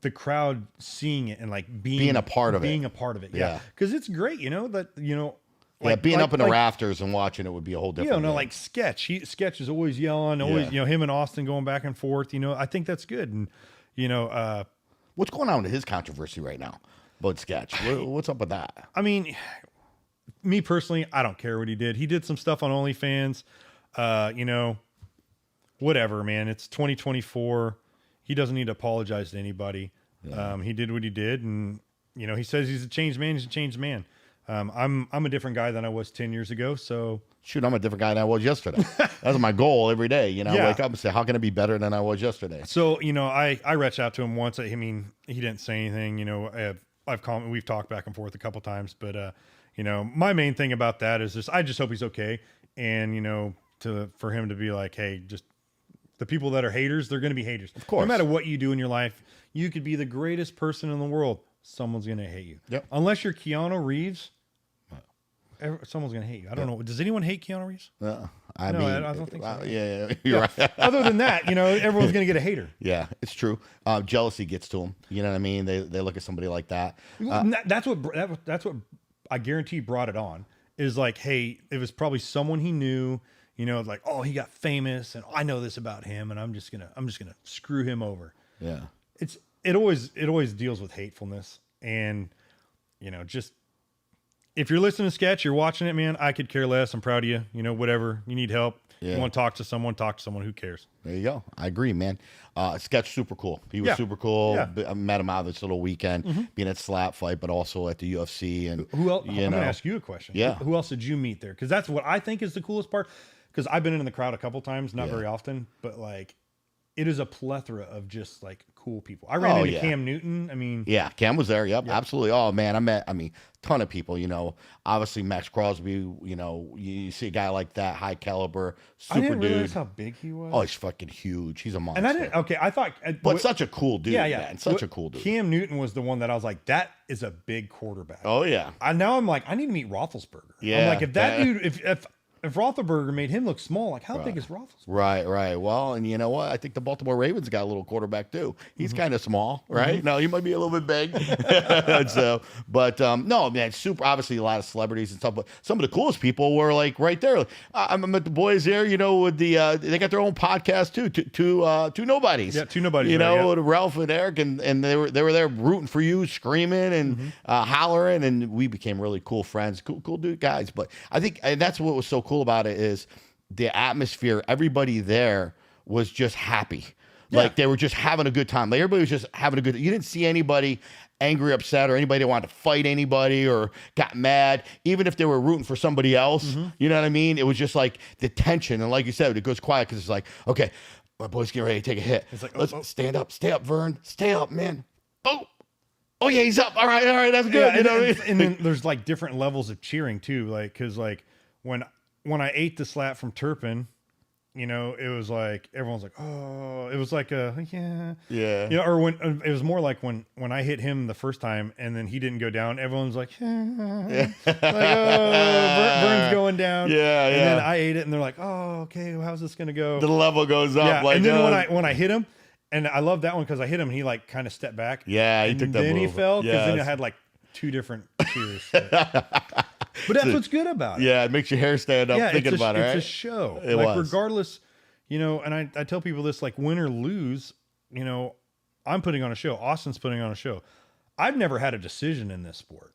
the crowd seeing it and like Being a part of it. being a part of it. Yeah. Yeah. Because it's great, that Yeah, being up in the rafters and watching it would be a whole different. like Sketch is always yelling, always, him and Austin going back and forth. I think that's good. And What's going on with his controversy right now about Sketch? What's up with that? I mean, me personally, I don't care what he did. He did some stuff on OnlyFans. Whatever, man. It's 2024. He doesn't need to apologize to anybody. Yeah. He did what he did, and he says he's a changed man. He's a changed man. I'm a different guy than I was 10 years ago. So Shoot, I'm a different guy than I was yesterday. That's my goal every day. Yeah. Wake up and say, how can I be better than I was yesterday? So, I reached out to him once. I mean, he didn't say anything. We've talked back and forth a couple times, but my main thing about that is just I just hope he's okay, and for him to be like, hey, just the people that are haters, they're going to be haters. Of course. No matter what you do in your life, you could be the greatest person in the world. Someone's going to hate you. Yep. Unless you're Keanu Reeves, someone's going to hate you. I don't know. Does anyone hate Keanu Reeves? I don't think so. Yeah, you're right. Other than that, everyone's going to get a hater. Yeah, it's true. Jealousy gets to them. You know what I mean? They look at somebody like that. That's what I guarantee brought it on. Is like, hey, it was probably someone he knew. Like, oh, he got famous, and I know this about him, and I'm just gonna screw him over. Yeah. It always deals with hatefulness, and just if you're listening to Sketch, you're watching it, man. I could care less. I'm proud of you. Whatever you need help. Yeah. You want to talk to someone. Talk to someone. Who cares? There you go. I agree, man. Sketch super cool. He was Yeah. super cool. Yeah. I met him out this little weekend, being at Slap Fight, but also at the UFC. And Who else? I'm gonna ask you a question. Yeah. Who else did you meet there? Because that's what I think is the coolest part. Because I've been in the crowd a couple times, not very often, but like, it is a plethora of just like cool people. I ran into Cam Newton. I mean, yeah, Cam was there. Yep, absolutely. Oh man, ton of people. Obviously Max Crosby. You see a guy like that, high caliber, super I didn't dude. realize how big he was. Oh, he's fucking huge. He's a monster. And I didn't. Okay, I thought, but such a cool dude. yeah, man. Such a cool dude. Cam Newton was the one that I was like, that is a big quarterback. Oh yeah. Now I'm like, I need to meet Roethlisberger. Yeah, I'm like, if that dude, if Roethlisberger made him look small, like how big is Roethlisberger? Right. Well, and you know what? I think the Baltimore Ravens got a little quarterback too. He's kind of small, right? No, he might be a little bit big. No, man, super. Obviously, a lot of celebrities and stuff, but some of the coolest people were like right there. I met the boys there. With the they got their own podcast too. Two nobodies. Yeah, two nobodies. With Ralph and Eric, and they were there rooting for you, screaming and hollering, and we became really cool friends. Cool dude guys. But I think and that's what was so cool about it is the atmosphere. Everybody there was just happy. Like they were just having a good time. Like everybody was just having a good. You didn't see anybody angry, upset, or anybody that wanted to fight anybody or got mad, even if they were rooting for somebody else. You know what I mean? It was just like the tension. And like you said, it goes quiet because it's like, okay, my boy's getting ready to take a hit. It's like, let's stand up, stay up, Vern, stay up, man. Oh yeah, he's up. All right, that's good. Yeah, and then there's like different levels of cheering too. Like, cause like when I ate the slap from Turpin, it was like everyone's like, oh, it was like Yeah. or when it was more like when I hit him the first time and then he didn't go down, everyone's like, like, oh, Vern's going down. Yeah. And then I ate it and they're like, oh, okay, well, how's this gonna go? The level goes up. Yeah. Like, And then when I hit him, and I love that one because I hit him and he like kind of stepped back. Yeah, he took that then move. he fell because then Yes. I had like two different cheers. But that's what's good about it. Yeah, it makes your hair stand up thinking about it, right? It's a show. It like was. regardless, and I tell people this, like win or lose, I'm putting on a show. Austin's putting on a show. I've never had a decision in this sport.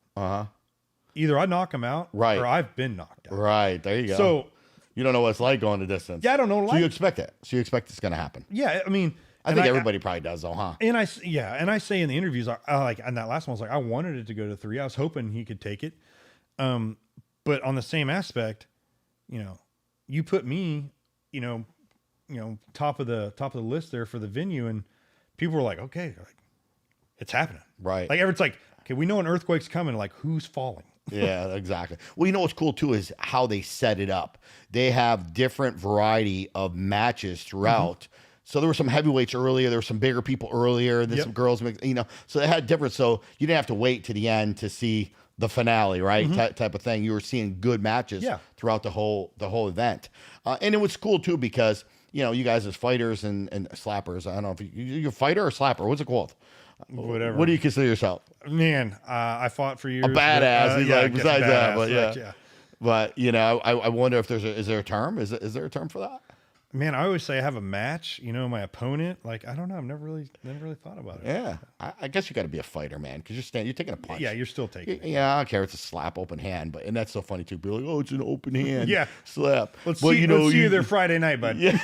Either I knock him out, Right. or I've been knocked out. Right, there you go. So you don't know what it's like going the distance. yeah, I don't know. So you expect it. So you expect it's going to happen. Yeah, I mean, I think everybody probably does, though, huh? And I say in the interviews, I like, and that last one was like, I wanted it to go to 3. I was hoping he could take it. But on the same aspect, you put me, top of the list there for the venue, and people were like, okay, like, it's happening. Right. Like it's like, okay, we know an earthquake's coming. Like who's falling? Yeah, exactly. Well, what's cool too is how they set it up. They have different variety of matches throughout. So there were some heavyweights earlier. There were some bigger people earlier. Then some girls, so they had different. So you didn't have to wait to the end to see the finale, right? Type of thing. You were seeing good matches throughout the whole event. And it was cool too, because, you guys as fighters and slappers, I don't know if you're a fighter or slapper. What's it called? Whatever. What do you consider yourself? Man, I fought for years. A badass. He's like, besides that, but yeah. But I wonder if is there a term? Is there a term for that? Man, I always say I have a match. My opponent. Like, I don't know. I've never really thought about it. Yeah, I guess you got to be a fighter, man, because you're taking a punch. Yeah, you're still taking it. Yeah, I don't care. It's a slap, open hand, and that's so funny too. Be like, oh, it's an open hand. Yeah, slap. Let's see you there Friday night, bud. Yeah.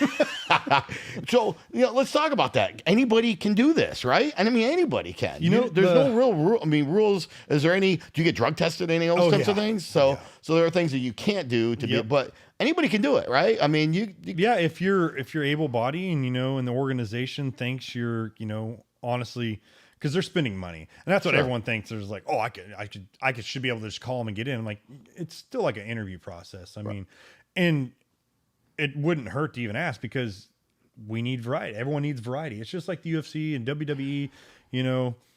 So let's talk about that. Anybody can do this, right? And I mean, anybody can. There's no real rule. I mean, rules. Is there any? Do you get drug tested? Any of those types of things? So there are things that you can't do to be, but anybody can do it, right? I mean, if you're able-bodied and and the organization thinks you're honestly, because they're spending money, and that's what everyone thinks. There's like, oh, I should be able to just call them and get in. I'm like, it's still like an interview process. I mean, and it wouldn't hurt to even ask, because we need variety. Everyone needs variety. It's just like the UFC and WWE.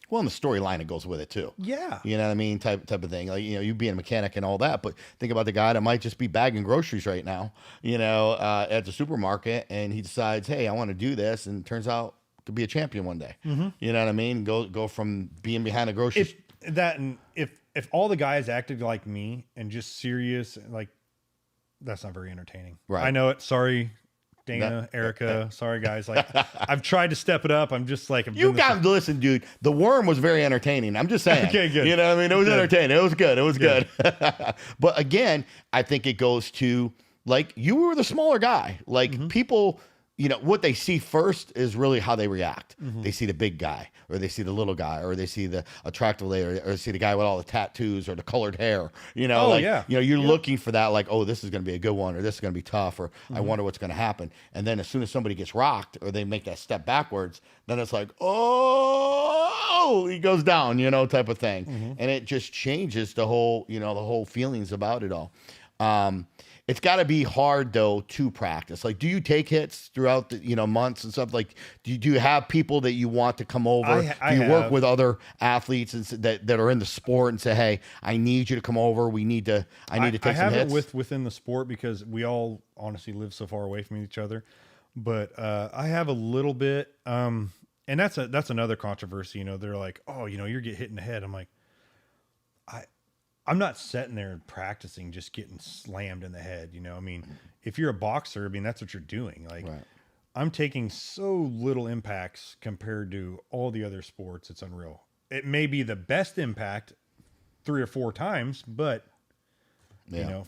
Well, and the storyline that goes with it too. Yeah. You know what I mean? Type of thing. Like, you being a mechanic and all that, but think about the guy that might just be bagging groceries right now, at the supermarket, and he decides, hey, I want to do this, and it turns out could be a champion one day. You know what I mean? Go from being behind a grocery. If all the guys acted like me and just serious, like, that's not very entertaining. Right. I know it. Sorry, Dana, Erica. Sorry, guys. Like, I've tried to step it up. I'm just like, you got to listen, dude. The Worm was very entertaining. I'm just saying. Okay, good. You know what I mean? It was entertaining. It was good. It was good. But again, I think it goes to, like, you were the smaller guy. Like, people, what they see first is really how they react. They see the big guy, or they see the little guy, or they see the attractive lady, or they see the guy with all the tattoos or the colored hair. You're looking for that, like, oh, this is going to be a good one, or this is going to be tough, or I wonder what's going to happen. And then as soon as somebody gets rocked, or they make that step backwards, then it's like, oh, he goes down, type of thing. And it just changes the whole, the whole feelings about it all. It's got to be hard, though, to practice. Like, do you take hits throughout the, months and stuff? Like, do you have people that you want to come over? Do you work with other athletes that are in the sport and say, hey, I need you to come over. I need to take some hits? I have it within the sport, because we all honestly live so far away from each other. But I have a little bit, and that's another controversy. They're like, oh, you're getting hit in the head. I'm like, I'm not sitting there practicing just getting slammed in the head. I mean, if you're a boxer, I mean, that's what you're doing. Like, I'm taking so little impacts compared to all the other sports. It's unreal. It may be the best impact 3 or 4 times, but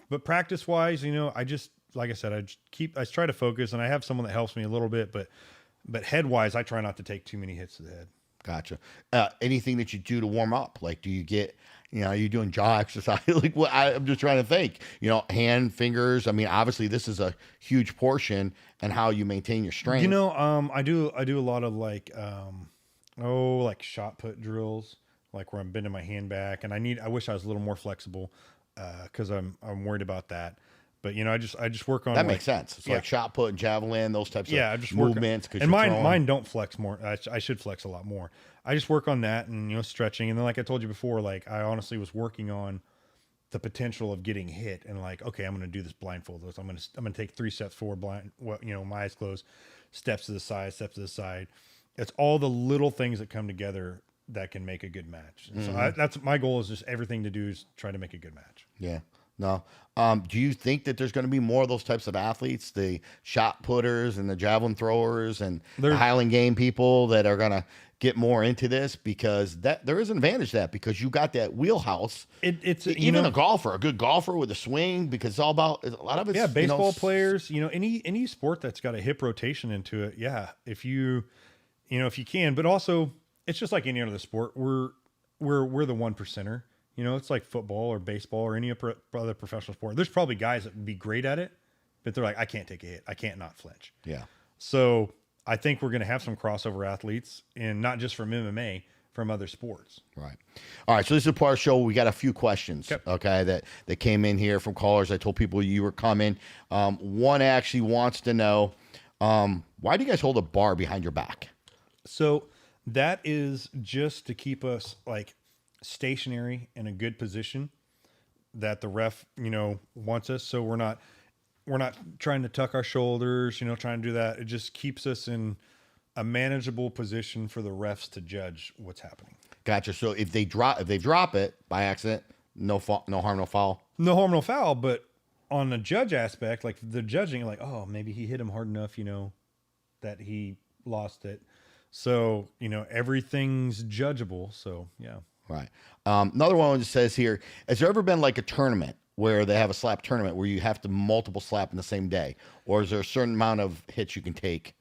but practice wise, I just, like I said, I try to focus, and I have someone that helps me a little bit, but head wise, I try not to take too many hits to the head. Gotcha. Anything that you do to warm up? Like, do you get, are you doing jaw exercise? Like, what? I'm just trying to think, hand, fingers. I mean, obviously this is a huge portion, and how you maintain your strength. I do a lot of like shot put drills, like where I'm bending my hand back, and I wish I was a little more flexible, cause I'm worried about that. But I just work on that. Makes sense. It's like shot put and javelin, those types of just movements. And mine don't flex more. I should flex a lot more. I just work on that and stretching. And then, like I told you before, like I honestly was working on the potential of getting hit, and like, okay, I'm going to do this blindfolded. I'm going to take 3 steps forward, my eyes closed, steps to the side. It's all the little things that come together that can make a good match. And so that's my goal, is just everything to do is try to make a good match. Yeah. No. Do you think that there's going to be more of those types of athletes, the shot putters and the javelin throwers and the Highland game people, that are going to get more into this? Because there is an advantage to that, because you got that wheelhouse. It's even a good golfer with a swing, because it's all about, a lot of it's baseball players. Any sport that's got a hip rotation into it. Yeah, if you can, but also it's just like any other sport. We're the 1%er. It's like football or baseball or any other professional sport. There's probably guys that would be great at it, but they're like, I can't take a hit. I can't not flinch. Yeah. So I think we're going to have some crossover athletes, and not just from MMA, from other sports. Right. All right. So this is a part of the show. We got a few questions, okay, that came in here from callers. I told people you were coming. One actually wants to know, Why do you guys hold a bar behind your back? So that is just to keep us like stationary in a good position that the ref, wants us. So we're not trying to tuck our shoulders, trying to do that. It just keeps us in a manageable position for the refs to judge what's happening. Gotcha. So if they drop it by accident, no harm, no foul. No harm, no foul. But on the judge aspect, like the judging, like, oh, maybe he hit him hard enough, that he lost it. So, everything's judgeable. So, yeah. Right. Another one just says here, has there ever been like a tournament where they have a slap tournament where you have to multiple slap in the same day? Or is there a certain amount of hits you can take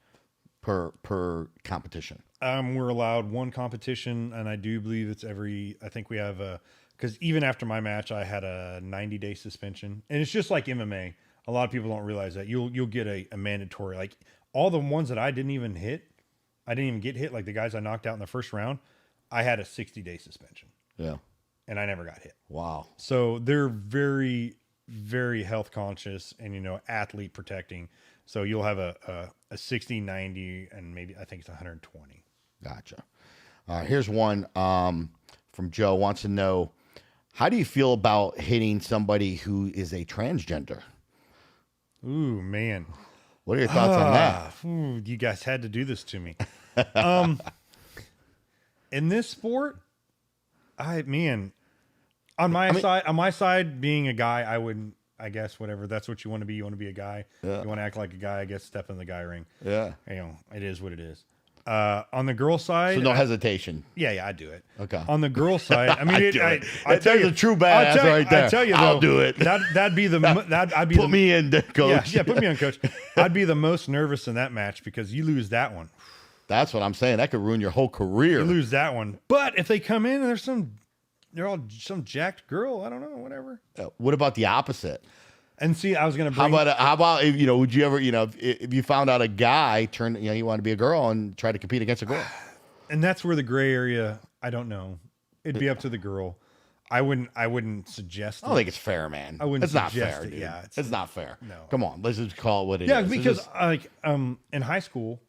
per competition? We're allowed one competition, and I do believe it's I think we have because even after my match, I had a 90-day suspension. And it's just like MMA. A lot of people don't realize that. You'll get a mandatory, like all the ones that I didn't even get hit, like the guys I knocked out in the first round, I had a 60-day suspension. Yeah. And I never got hit. Wow. So they're very, very health conscious and, athlete protecting. So you'll have a 60, 90, and maybe I think it's 120. Gotcha. All right. Here's one from Joe. Wants to know, how do you feel about hitting somebody who is a transgender? Ooh, man. What are your thoughts on that? Ooh, you guys had to do this to me. In this sport, on my side, being a guy, I wouldn't, I guess, whatever. That's what you want to be. You want to be a guy. Yeah. You want to act like a guy, I guess, step in the guy ring. Yeah. It is what it is. On the girl side, So no hesitation. Yeah, I do it. Okay. On the girl side, I mean, There's a true badass right there. I tell you, I'll though, do it. I'd be Put me in, coach. Yeah, put me on, coach. I'd be the most nervous in that match because you lose that one. That's what I'm saying. That could ruin your whole career. You lose that one. But if they come in and they're all some jacked girl, I don't know, whatever. What about the opposite? And see, I was going to bring. How about if, would you ever, if you found out a guy turned, you want to be a girl and try to compete against a girl? And that's where the gray area, I don't know. It'd be up to the girl. I wouldn't suggest it. I don't think it's fair, man. I wouldn't It's not suggest fair, it. dude. Yeah, it's not fair. No. Come on, let's just call it what it is. Yeah, because in high school,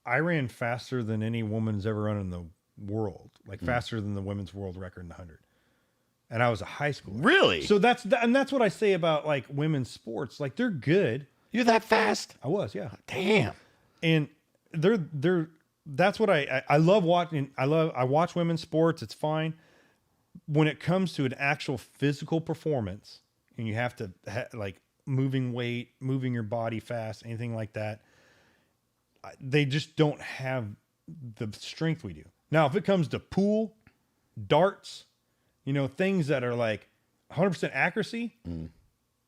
I ran faster than any woman's ever run in the world, like faster than the women's world record in the 100. And I was a high schooler. Really? So that's what I say about like women's sports. Like they're good. You're that fast? I was, yeah. Damn. And that's what I love watching. I watch women's sports. It's fine. When it comes to an actual physical performance and you have to like moving weight, moving your body fast, anything like that, they just don't have the strength we do. Now, if it comes to pool, darts, things that are like 100% accuracy,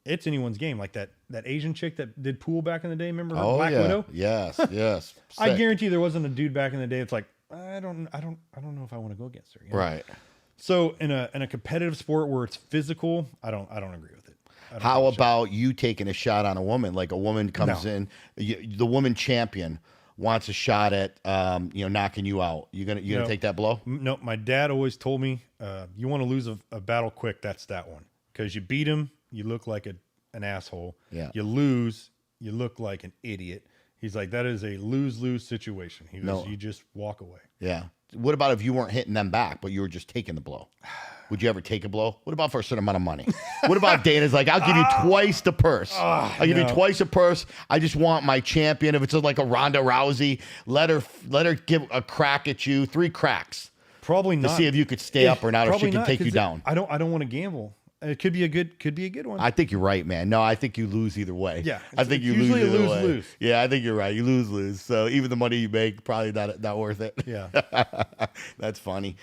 it's anyone's game. Like that Asian chick that did pool back in the day. Remember her, Black Widow? Yes, yes. I guarantee there wasn't a dude back in the day that's like, I don't know if I want to go against her. Right. So in a competitive sport where it's physical, I don't agree with it. How about you taking a shot on a woman? Like a woman comes in, the woman champion wants a shot at knocking you out. You gonna take that blow? No, my dad always told me, you want to lose a battle quick, that's that one. Because you beat him, you look like an asshole. Yeah. You lose, you look like an idiot. He's like, that is a lose-lose situation. He goes, you just walk away. Yeah. What about if you weren't hitting them back, but you were just taking the blow? Would you ever take a blow? What about for a certain amount of money? What about Dana's like, I'll give you twice the purse. I'll give you twice the purse. I just want my champion. If it's like a Ronda Rousey, let her give a crack at you, 3 cracks. Probably not. To see if you could stay up or not, or she can take you down. I don't want to gamble. It could be a good one. I think you're right, man. No, I think you lose either way. Yeah, I think you usually lose either way. lose. Yeah, I think you're right. You lose. So even the money you make, probably not worth it. Yeah. That's funny.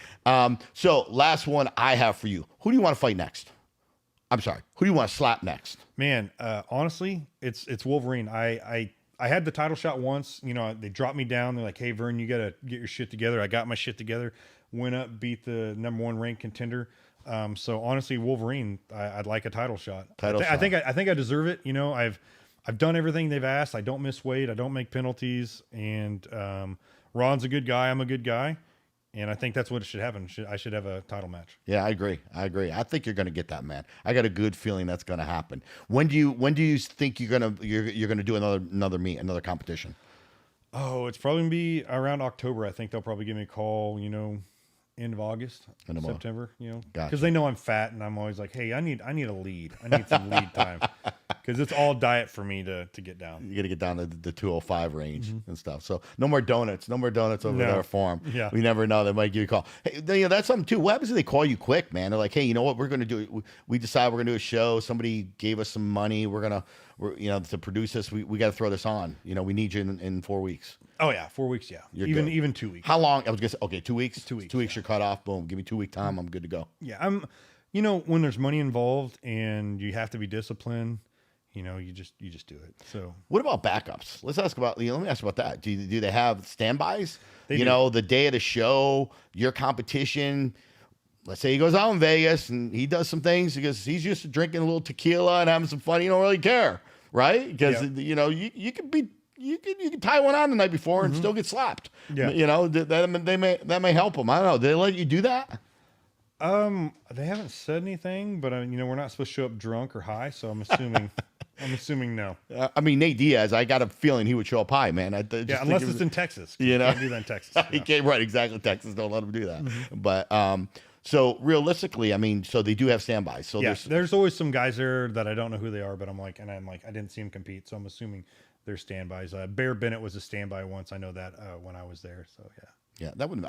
So last one I have for you. Who do you want to fight next? I'm sorry. Who do you want to slap next? Man, honestly, it's Wolverine. I had the title shot once. They dropped me down. They're like, hey, Vern, you got to get your shit together. I got my shit together. Went up, beat the #1 ranked contender. So honestly, Wolverine, I'd like a title shot. I think I deserve it. I've done everything they've asked. I don't miss weight. I don't make penalties. And Ron's a good guy. I'm a good guy. And I think that's what should happen. I should have a title match. Yeah, I agree. I think you're going to get that, man. I got a good feeling that's going to happen. When do you think you're gonna do another meet, another competition? Oh, it's probably gonna be around October. I think they'll probably give me a call, end of August, End of August. September, Gotcha. because they know I'm fat and I'm always like, hey, I need a lead. I need some lead time because it's all diet for me to get down. You got to get down to the 205 range and stuff. So no more donuts. No more donuts over there for them. Yeah. We never know. They might give you a call. Hey, that's something too. What happens if they call you quick, man? They're like, hey, you know what? We're going to do. We decide we're going to do a show. Somebody gave us some money. We're to produce this. We got to throw this on. We need you in 4 weeks. Oh yeah, 4 weeks. Yeah, You're even good. even 2 weeks. How long? I was going to say, okay, 2 weeks? 2 weeks, 2 weeks, you're cut off. Boom. Give me 2 week time. I'm good to go. Yeah, when there's money involved and you have to be disciplined, you just do it. So What about backups? Let me ask about that. Do they have standbys? They do. The day of the show, your competition. Let's say he goes out in Vegas and he does some things because he's used to drinking a little tequila and having some fun. You don't really care, right? Because you can tie one on the night before and still get slapped. Yeah. That may help them. I don't know. Did they let you do that? they haven't said anything, but we're not supposed to show up drunk or high, so I'm assuming no. Nate Diaz, I got a feeling he would show up high, man. Yeah, unless it's in Texas. You know? Can't do that in Texas. He Yeah. can't, right, exactly. Texas don't let him do that. But so realistically, so they do have standbys. So Yeah, there's always some guys there that I don't know who they are, but I'm like, I didn't see him compete, so I'm assuming they're standbys. Bear Bennett was a standby once. I know that when I was there. So yeah. Yeah, that would.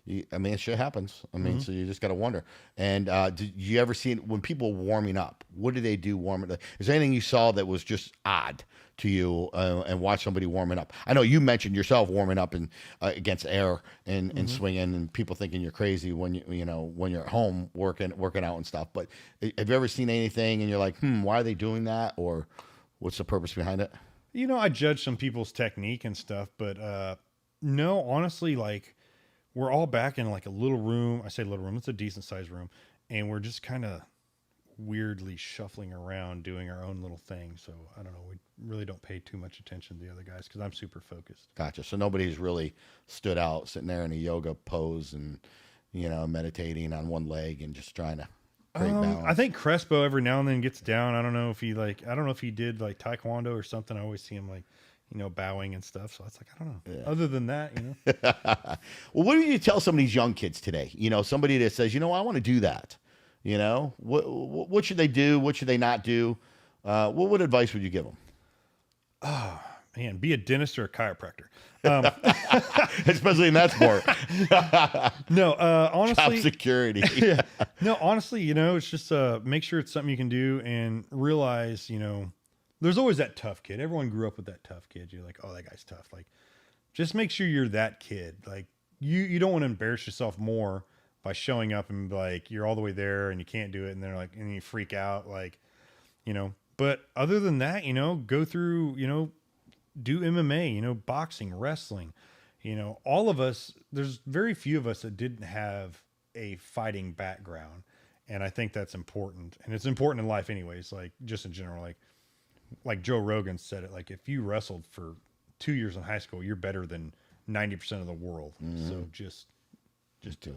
It shit happens. So you just got to wonder. And did you ever see when people warming up? What do they do warming up? Is there anything you saw that was just odd to you and watch somebody warming up? I know you mentioned yourself warming up and against air and swinging, and people thinking you're crazy when when you're at home working out and stuff. But have you ever seen anything and you're like, why are they doing that, or what's the purpose behind it? I judge some people's technique and stuff, but no, honestly, like we're all back in like a little room. I say little room, it's a decent sized room. And we're just kind of weirdly shuffling around doing our own little thing. So I don't know. We really don't pay too much attention to the other guys because I'm super focused. Gotcha. So nobody's really stood out sitting there in a yoga pose and, meditating on one leg and just trying to create balance. I think Crespo every now and then gets down. I don't know if he did like Taekwondo or something. I always see him like, bowing and stuff. So it's like, I don't know. Yeah. Other than that, Well, what do you tell some of these young kids today? Somebody that says, I want to do that. What should they do? What should they not do? What advice would you give them? Oh, man, be a dentist or a chiropractor. Especially in that sport. No, honestly. Job security. Yeah. No, honestly, it's just make sure it's something you can do and realize, there's always that tough kid. Everyone grew up with that tough kid. You're like, oh, that guy's tough. Like, just make sure you're that kid. Like, you don't want to embarrass yourself more by showing up and like you're all the way there and you can't do it, and they're like, and you freak out, like, But other than that, go through, do MMA, boxing, wrestling. All of us. There's very few of us that didn't have a fighting background, and I think that's important. And it's important in life, anyways. Like just in general, like Joe Rogan said it, like if you wrestled for 2 years in high school, you're better than 90% of the world. So just do it.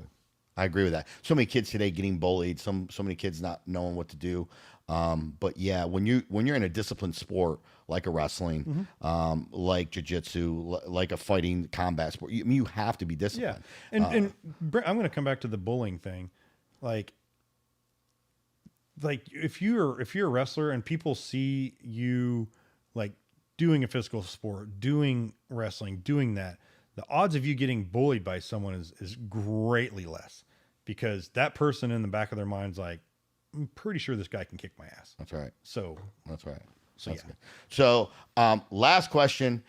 I agree with that. So many kids today getting bullied. So many kids not knowing what to do. But yeah, when you're in a disciplined sport like a wrestling, like jiu-jitsu, like a fighting combat sport, you have to be disciplined. Yeah, and Brent, I'm going to come back to the bullying thing, like if you're a wrestler and people see you like doing a physical sport, doing wrestling, doing that, the odds of you getting bullied by someone is greatly less, because that person in the back of their mind's like, I'm pretty sure this guy can kick my ass. That's right. So that's right. So that's yeah. Good. So last question,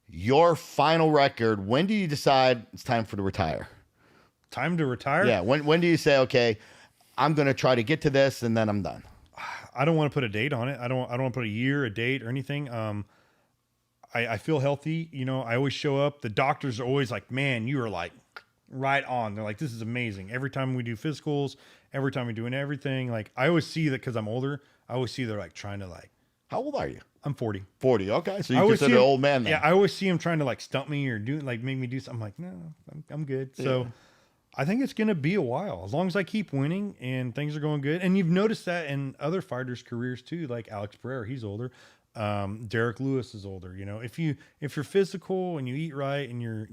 your final record, when do you decide it's time to retire? Time to retire? Yeah. When do you say, okay, I'm going to try to get to this and then I'm done? I don't want to put a date on it. I don't want to put a year, a date, or anything. I feel healthy. I always show up. The doctors are always like, man, you are like right on. They're like, this is amazing. Every time we do physicals, every time we're doing everything, like I always see that because I'm older. I always see they're like trying to like. How old are you? I'm 40. 40. Okay. So you consider an old man then. Yeah. I always see him trying to like stump me or do like make me do something. I'm like, no, I'm good. So, I think it's going to be a while, as long as I keep winning and things are going good. And you've noticed that in other fighters' careers too, like Alex Pereira, he's older. Derek Lewis is older. You know, if you're physical and you eat right and you're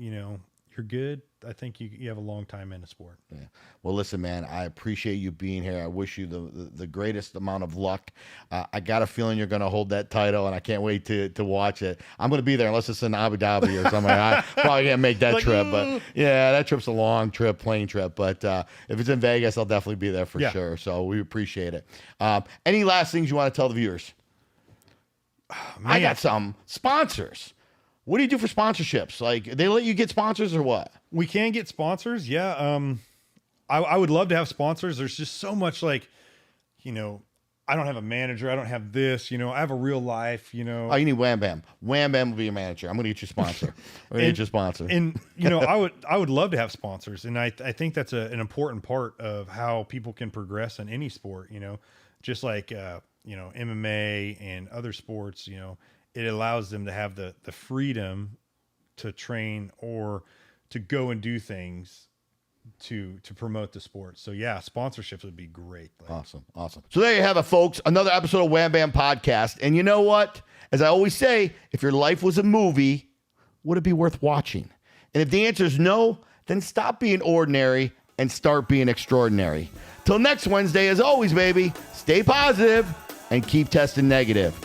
good, I think you have a long time in the sport. Yeah. Well, listen, man, I appreciate you being here. I wish you the greatest amount of luck. I got a feeling you're going to hold that title, and I can't wait to watch it. I'm going to be there unless it's in Abu Dhabi or something. I probably can't make that trip, but yeah, that trip's a long trip, plane trip. But if it's in Vegas, I'll definitely be there for sure. So we appreciate it. Any last things you want to tell the viewers? I got some sponsors. What do you do for sponsorships? Like, they let you get sponsors or what? We can get sponsors. Yeah. I would love to have sponsors. There's just so much, like, I don't have a manager. I don't have this, I have a real life, Oh, you need Wham Bam. Wham Bam will be your manager. I'm going to get you a sponsor. We're going to get you a sponsor. And, I would love to have sponsors. And I think that's an important part of how people can progress in any sport, just like, MMA and other sports, it allows them to have the freedom to train or to go and do things to promote the sport. So yeah, sponsorships would be great. Awesome. So there you have it, folks. Another episode of Wham Bam Podcast. And you know what? As I always say, if your life was a movie, would it be worth watching? And if the answer is no, then stop being ordinary and start being extraordinary. Till next Wednesday, as always, baby, stay positive and keep testing negative.